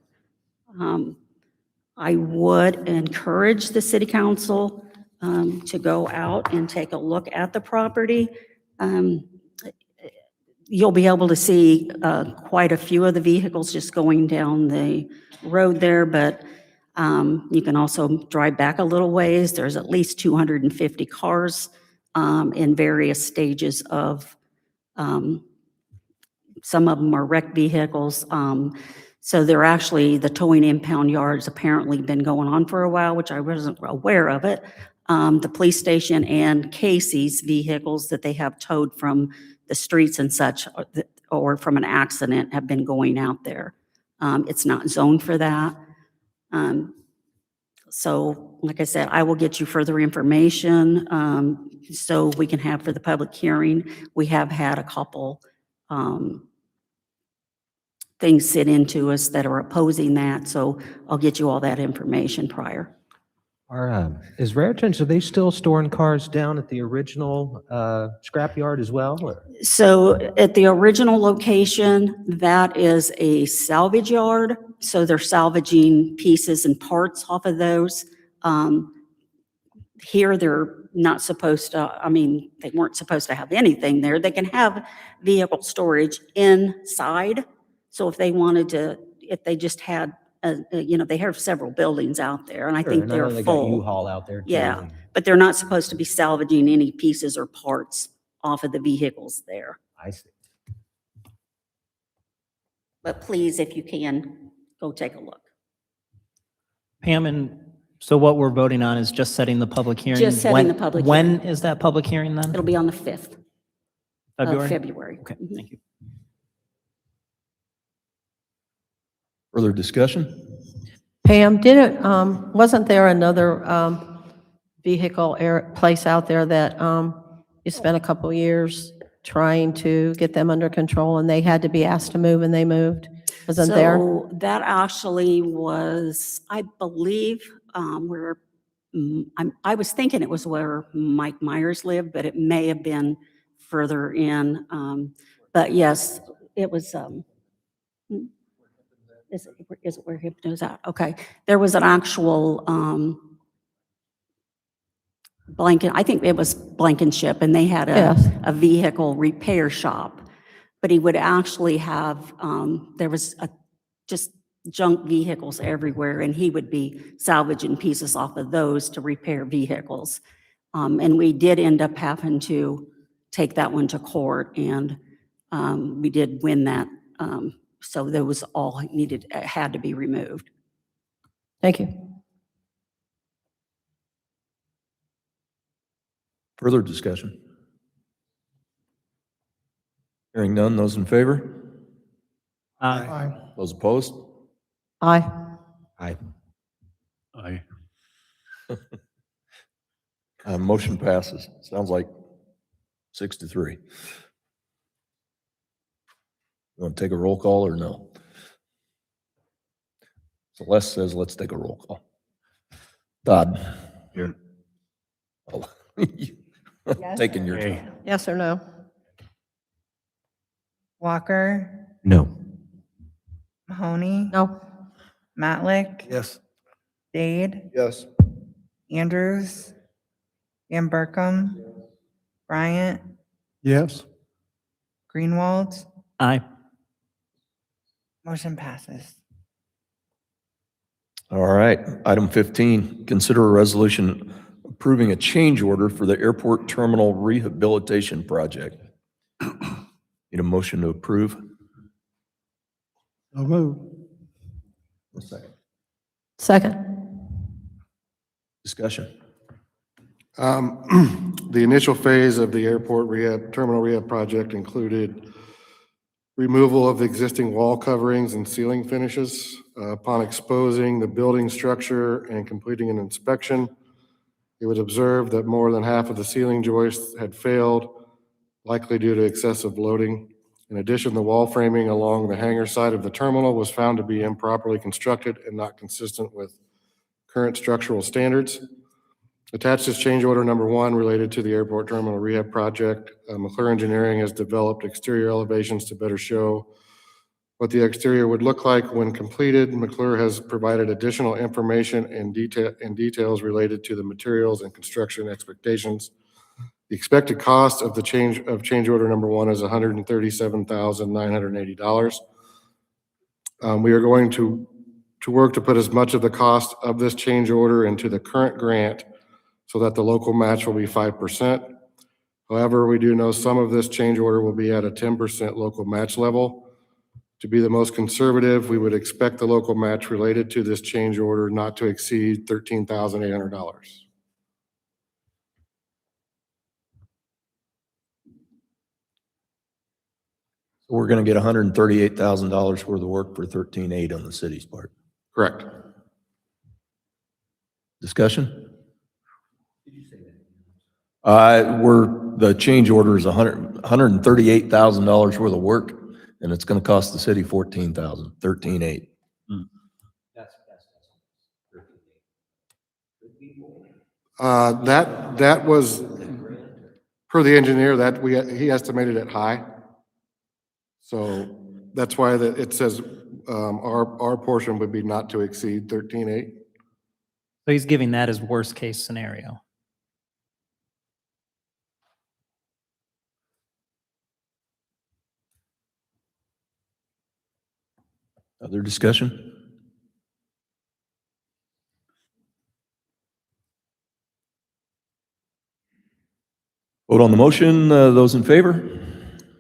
I would encourage the city council to go out and take a look at the property. You'll be able to see quite a few of the vehicles just going down the road there, but you can also drive back a little ways. There's at least 250 cars in various stages of, some of them are wrecked vehicles. So they're actually, the towing impound yards apparently been going on for a while, which I wasn't aware of it. The police station and Casey's vehicles that they have towed from the streets and such, or from an accident, have been going out there. It's not zoned for that. So like I said, I will get you further information so we can have for the public hearing. We have had a couple things sit into us that are opposing that, so I'll get you all that information prior. Is Raritan, are they still storing cars down at the original scrapyard as well? Or? So at the original location, that is a salvage yard, so they're salvaging pieces and parts off of those. Here, they're not supposed to, I mean, they weren't supposed to have anything there. They can have vehicle storage inside. So if they wanted to, if they just had, they have several buildings out there, and I Sure, think and I they're know they got full. U-Haul out there too. Yeah, but they're not supposed to be salvaging any pieces or parts off of the vehicles there. I see. But please, if you can, go take a look. Pam, and so what we're voting on is just setting the public hearing? Just setting When- the public When hearing. is that public hearing then? It'll be on the 5th of February. Okay, Mhm. thank you. Further discussion? Pam, wasn't there another vehicle place out there that you spent a couple years trying to get them under control and they had to be asked to move and they moved? Wasn't there? So that actually was, I believe, I was thinking it was where Mike Myers lived, but it may have been further in. But yes, it was, is it where Hypno's at? Okay. There was an actual I think it was Blankenship, and they had Yes. a vehicle repair shop. But he would actually have, there was just junk vehicles everywhere, and he would be salvaging pieces off of those to repair vehicles. And we did end up having to take that one to court, and we did win that. So there was all had to be removed. Thank you. Further discussion? Hearing none, those in favor? Aye. Those opposed? Aye. Aye. Aye. Motion passes. Sounds like 6-3. You want to take a roll call or no? Celeste says, let's take a roll call. Todd? Here. Taking your time. Yes or no? Walker, No. Mahoney, No. Matlick, Yes. Dade, Yes. Andrews, Van Berkom, Bryant, Yes. Greenwald, Aye. motion passes. All right, item 15, consider a resolution approving a change order for the airport terminal rehabilitation project. Need a motion to approve? So move. A second. Second. Discussion. The initial phase of the airport terminal rehab project included removal of the existing wall coverings and ceiling finishes. Upon exposing the building structure and completing an inspection, it was observed that more than half of the ceiling joists had failed, likely due to excessive loading. In addition, the wall framing along the hangar side of the terminal was found to be improperly constructed and not consistent with current structural standards. Attached is change order number 1 related to the airport terminal rehab project. McClure Engineering has developed exterior elevations to better show what the exterior would look like when completed. McClure has provided additional information and details related to the materials and construction expectations. The expected cost of the change order number 1 is $137,980. We are going to work to put as much of the cost of this change order into the current grant so that the local match will be 5%. However, we do know some of this change order will be at a 10% local match level. To be the most conservative, we would expect the local match related to this change order not to exceed $13,800. We're going to get $138,000 worth of work for 13.8 on the city's part. Correct. Discussion? The change order is $138,000 worth of work, and it's going to cost the city $14,000, 13.8. That was, per the engineer, he estimated it high. So that's why it says our portion would be not to exceed 13.8. So he's giving that as worst case scenario. Other discussion? Vote on the motion. Those in favor?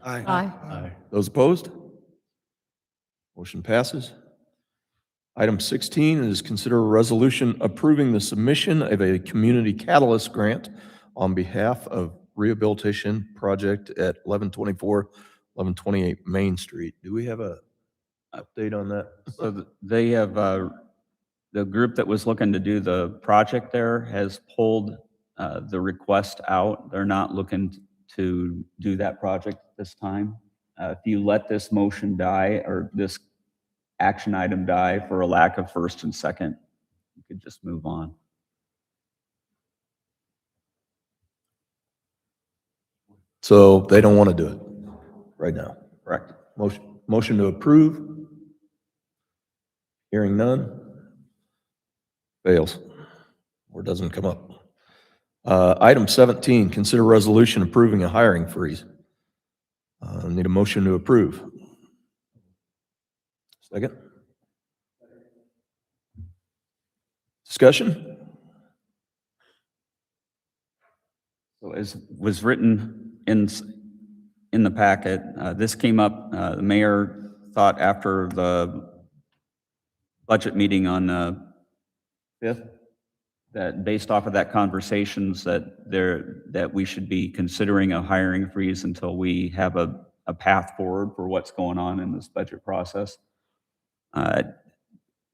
Aye. Those opposed? Motion passes. Item 16 is consider a resolution approving the submission of a community catalyst grant on behalf of rehabilitation project at 1124, 1128 Main Street. Do we have a update on that? So they have, the group that was looking to do the project there has pulled the request out. They're not looking to do that project this time. If you let this motion die or this action item die for a lack of first and second, you could just move on. So they don't want to do it right now. Correct. Motion to approve. Hearing none. Fails or doesn't come up. Item 17, consider resolution approving a hiring freeze. Need a motion to approve. Second. Discussion? So as was written in the packet, this came up, the mayor thought after the budget meeting on the 5th, that based off of that conversations that we should be considering a hiring freeze until we have a path forward for what's going on in this budget process.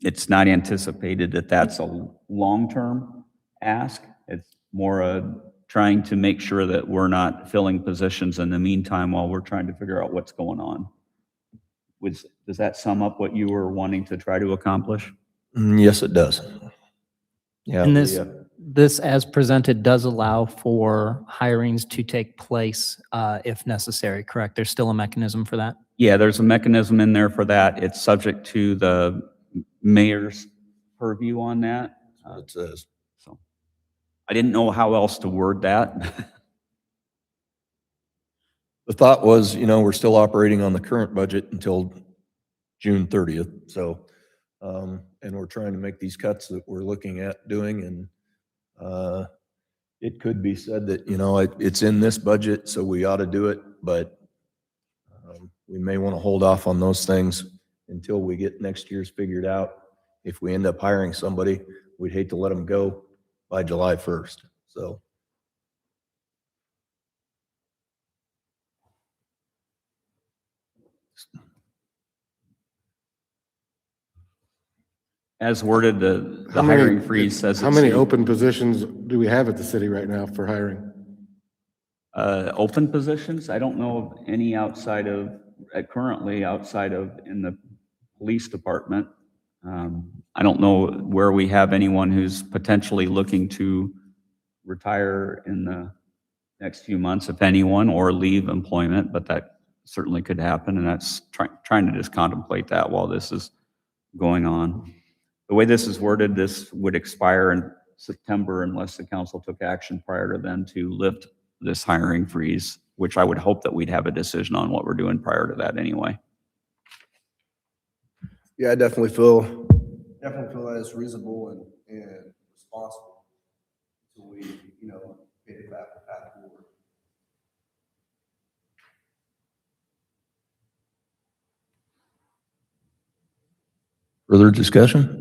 It's not anticipated that that's a long-term ask. It's more trying to make sure that we're not filling positions in the meantime while we're trying to figure out what's going on. Does that sum up what you were wanting to try to accomplish? Yes, it does. Yeah. And this as presented does allow for hirings to take place if necessary, correct? There's still a mechanism for that? Yeah, there's a mechanism in there for that. It's subject to the mayor's purview on that. It says. So I didn't know how else to word that. The thought was, we're still operating on the current budget until June 30th. So, and we're trying to make these cuts that we're looking at doing. And it could be said that, it's in this budget, so we ought to do it. But we may want to hold off on those things until we get next year's figured out. If we end up hiring somebody, we'd hate to let them go by July 1st. So. As worded, the hiring freeze says. How many open positions do we have at the city right now for hiring? Open positions? I don't know of any outside of, currently outside of in the police department. I don't know where we have anyone who's potentially looking to retire in the next few months, if anyone, or leave employment, but that certainly could happen. And that's trying to just contemplate that while this is going on. The way this is worded, this would expire in September unless the council took action prior to then to lift this hiring freeze, which I would hope that we'd have a decision on what we're doing prior to that anyway. Yeah, I definitely feel that it's reasonable and responsible until we, get it back forward. Further discussion?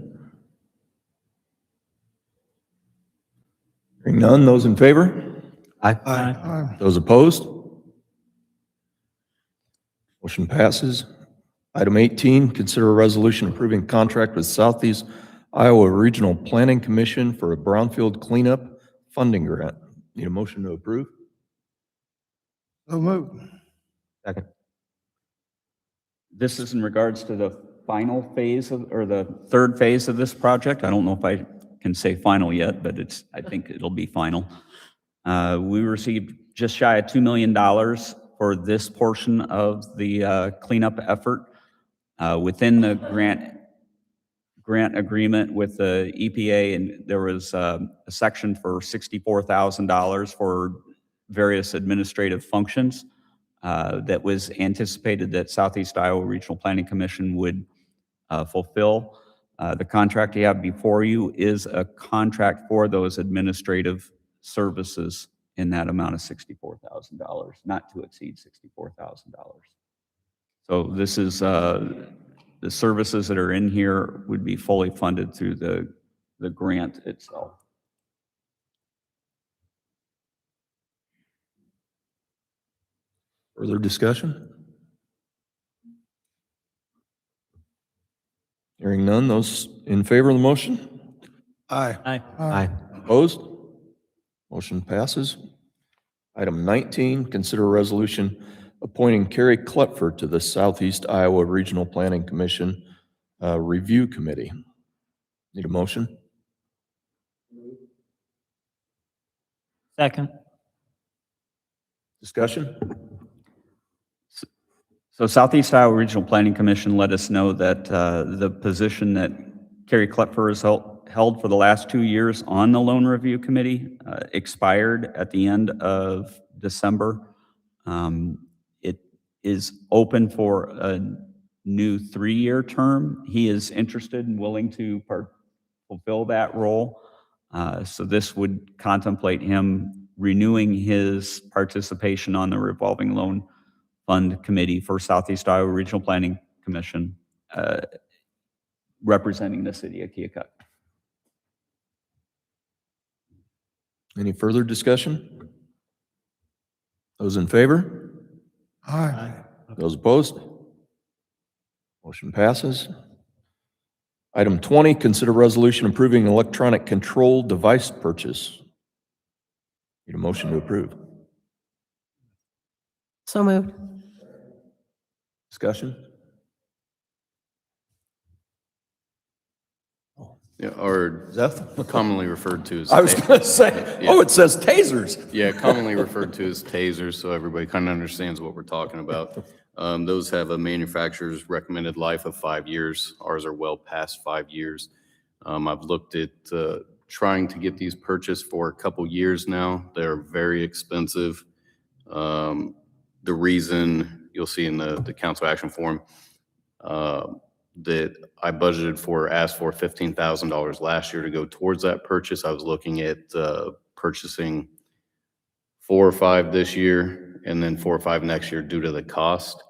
Hearing none, those in favor? Aye. Those opposed? Motion passes. Item 18, consider a resolution approving contract with Southeast Iowa Regional Planning Commission for a brownfield cleanup funding grant. Need a motion to approve? So moved. Second. This is in regards to the final phase or the third phase of this project. I don't know if I can say final yet, but I think it'll be final. We received just shy of $2 million for this portion of the cleanup effort. Within the grant agreement with the EPA, and there was a section for $64,000 for various administrative functions that was anticipated that Southeast Iowa Regional Planning Commission would fulfill. The contract you have before you is a contract for those administrative services in that amount of $64,000, not to exceed $64,000. So this is, the services that are in here would be fully funded through the grant itself. Further discussion? Hearing none, those in favor of the motion? Aye. Aye. Aye. Opposed? Motion passes. Item 19, consider a resolution appointing Carrie Klepfer to the Southeast Iowa Regional Planning Commission Review Committee. Need a motion? Second. Discussion? So Southeast Iowa Regional Planning Commission let us know that the position that Carrie Klepfer has held for the last 2 years on the Loan Review Committee expired at the end of December. It is open for a new 3-year term. He is interested and willing to fulfill that role. So this would contemplate him renewing his participation on the Revolving Loan Fund Committee for Southeast Iowa Regional Planning Commission, representing the city of Keokuk. Any further discussion? Those in favor? Aye. Those opposed? Motion passes. Item 20, consider resolution approving electronic control device purchase. Need a motion to approve. So moved. Discussion? Yeah, or Zeth? commonly referred to as. I was going to say, Yeah. oh, it says tasers. Yeah, commonly referred to as tasers, so everybody kind of understands what we're talking about. Those have a manufacturer's recommended life of 5 years. Ours are well past 5 years. I've looked at trying to get these purchased for a couple years now. They're very expensive. The reason you'll see in the council action form that I asked for $15,000 last year to go towards that purchase. I was looking at purchasing 4 or 5 this year and then 4 or 5 next year due to the cost.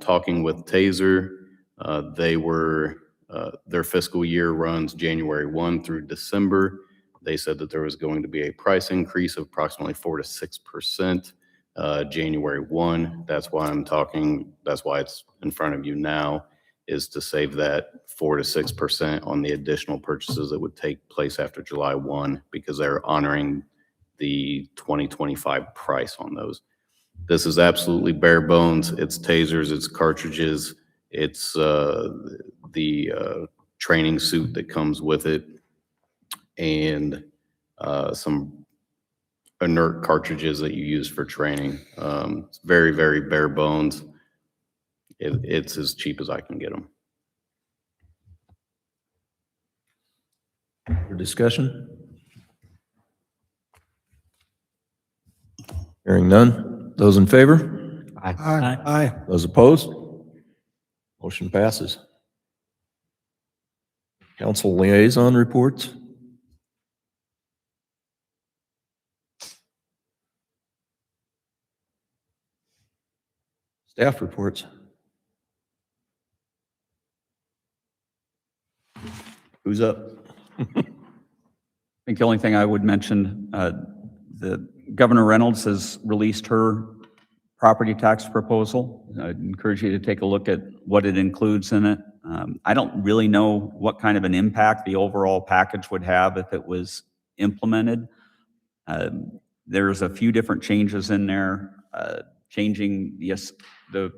Talking with Taser, their fiscal year runs January 1 through December. They said that there was going to be a price increase of approximately 4 to 6%. January 1. That's why it's in front of you now, is to save that 4 to 6% on the additional purchases that would take place after July 1, because they're honoring the 2025 price on those. This is absolutely bare bones. It's tasers, it's cartridges, it's the training suit that comes with it, and some inert cartridges that you use for training. It's very, very bare bones. It's as cheap as I can get them. For discussion? Hearing none. Those in favor? Aye. Aye. Aye. Those opposed? Motion passes. Council liaison reports? Staff reports? Who's up? I think the only thing I would mention, the Governor Reynolds has released her property tax proposal. I'd encourage you to take a look at what it includes in it. I don't really know what kind of an impact the overall package would have if it was implemented. There's a few different changes in there, changing the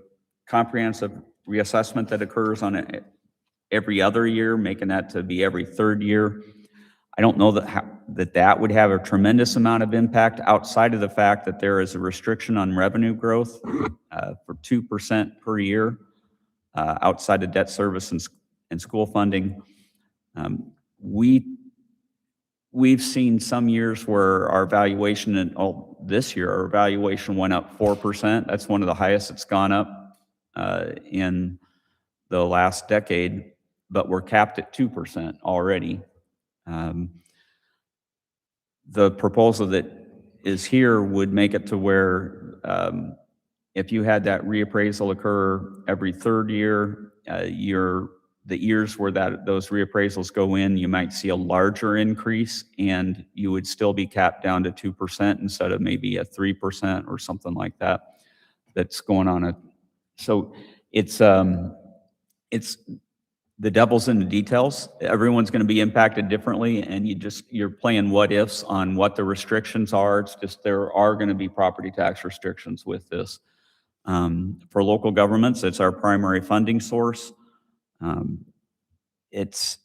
comprehensive reassessment that occurs on every other year, making that to be every 3rd year. I don't know that would have a tremendous amount of impact outside of the fact that there is a restriction on revenue growth for 2% per year outside of debt service and school funding. We've seen some years where our valuation, this year, our valuation went up 4%. That's one of the highest it's gone up in the last decade. but we're capped at 2% already. The proposal that is here would make it to where if you had that reappraisal occur every third year, the years where those reappraisals go in, you might see a larger increase, and you would still be capped down to 2% instead of maybe a 3% or something like that. That's going on. So it's the devil's in the details. Everyone's going to be impacted differently, and you're playing what ifs on what the restrictions are. It's just there are going to be property tax restrictions with this. For local governments, it's our primary funding source. It's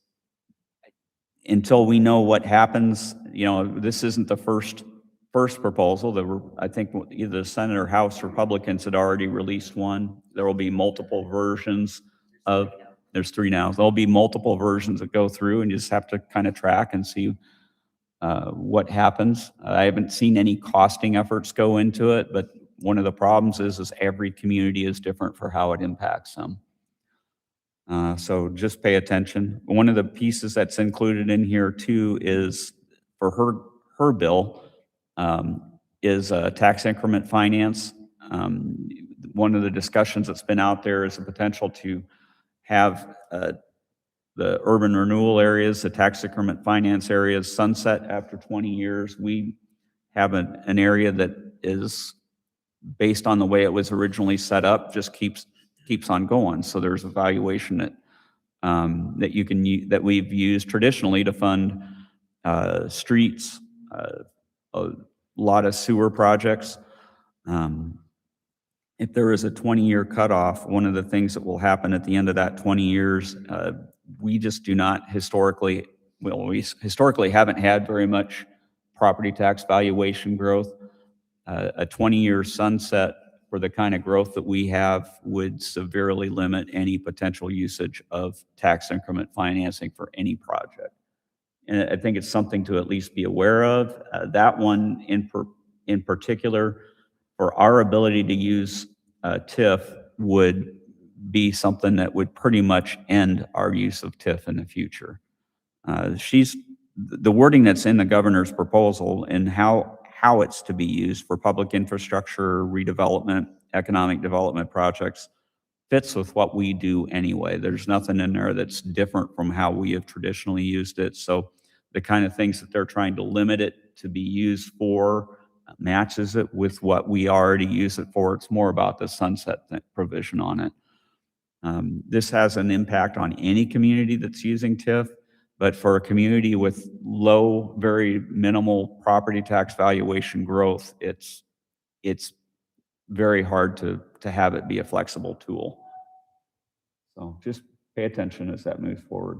until we know what happens. This isn't the first proposal. I think either the Senate or House Republicans had already released one. There will be multiple versions of. There's 3 now. There'll be multiple versions that go through, and you just have to kind of track and see what happens. I haven't seen any costing efforts go into it, but one of the problems is every community is different for how it impacts them. So just pay attention. One of the pieces that's included in here too is for her bill is tax increment finance. One of the discussions that's been out there is the potential to have the urban renewal areas, the tax increment finance areas sunset after 20 years. We have an area that is based on the way it was originally set up, just keeps on going. So there's a valuation that that we've used traditionally to fund streets, a lot of sewer projects. If there is a 20-year cutoff, one of the things that will happen at the end of that 20 years, we just do not historically haven't had very much property tax valuation growth. A 20-year sunset for the kind of growth that we have would severely limit any potential usage of tax increment financing for any project. And I think it's something to at least be aware of. That one in particular, for our ability to use TIF would be something that would pretty much end our use of TIF in the future. The wording that's in the governor's proposal and how it's to be used for public infrastructure, redevelopment, economic development projects fits with what we do anyway. There's nothing in there that's different from how we have traditionally used it. So the kind of things that they're trying to limit it to be used for matches it with what we already use it for. It's more about the sunset provision on it. This has an impact on any community that's using TIF, but for a community with low, very minimal property tax valuation growth, it's very hard to have it be a flexible tool. So just pay attention as that moves forward.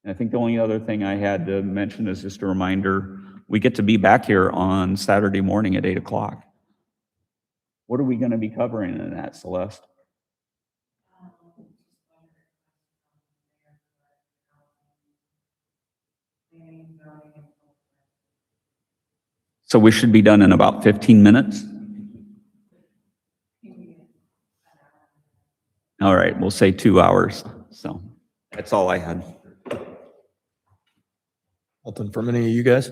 And I think the only other thing I had to mention is just a reminder, we get to be back here on Saturday morning at 8 o'clock. What are we going to be covering in that, Celeste? So we should be done in about 15 minutes. All right, we'll say 2 hours. So that's all I had. Nothing from any of you guys?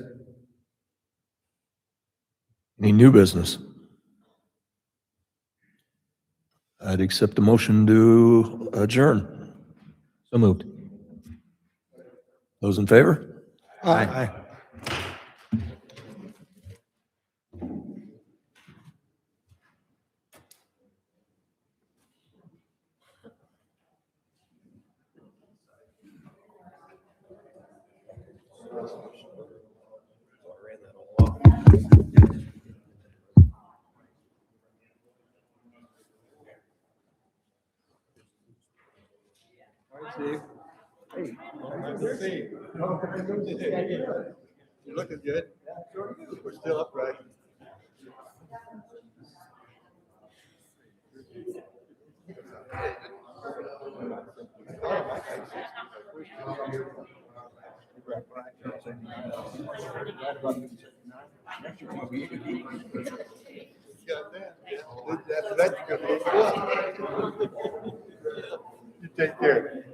Any new business? I'd accept the motion to adjourn. So moved. Those in favor? Aye. Steve. Hey, good to see you. You're looking good. We're still upright. You take care.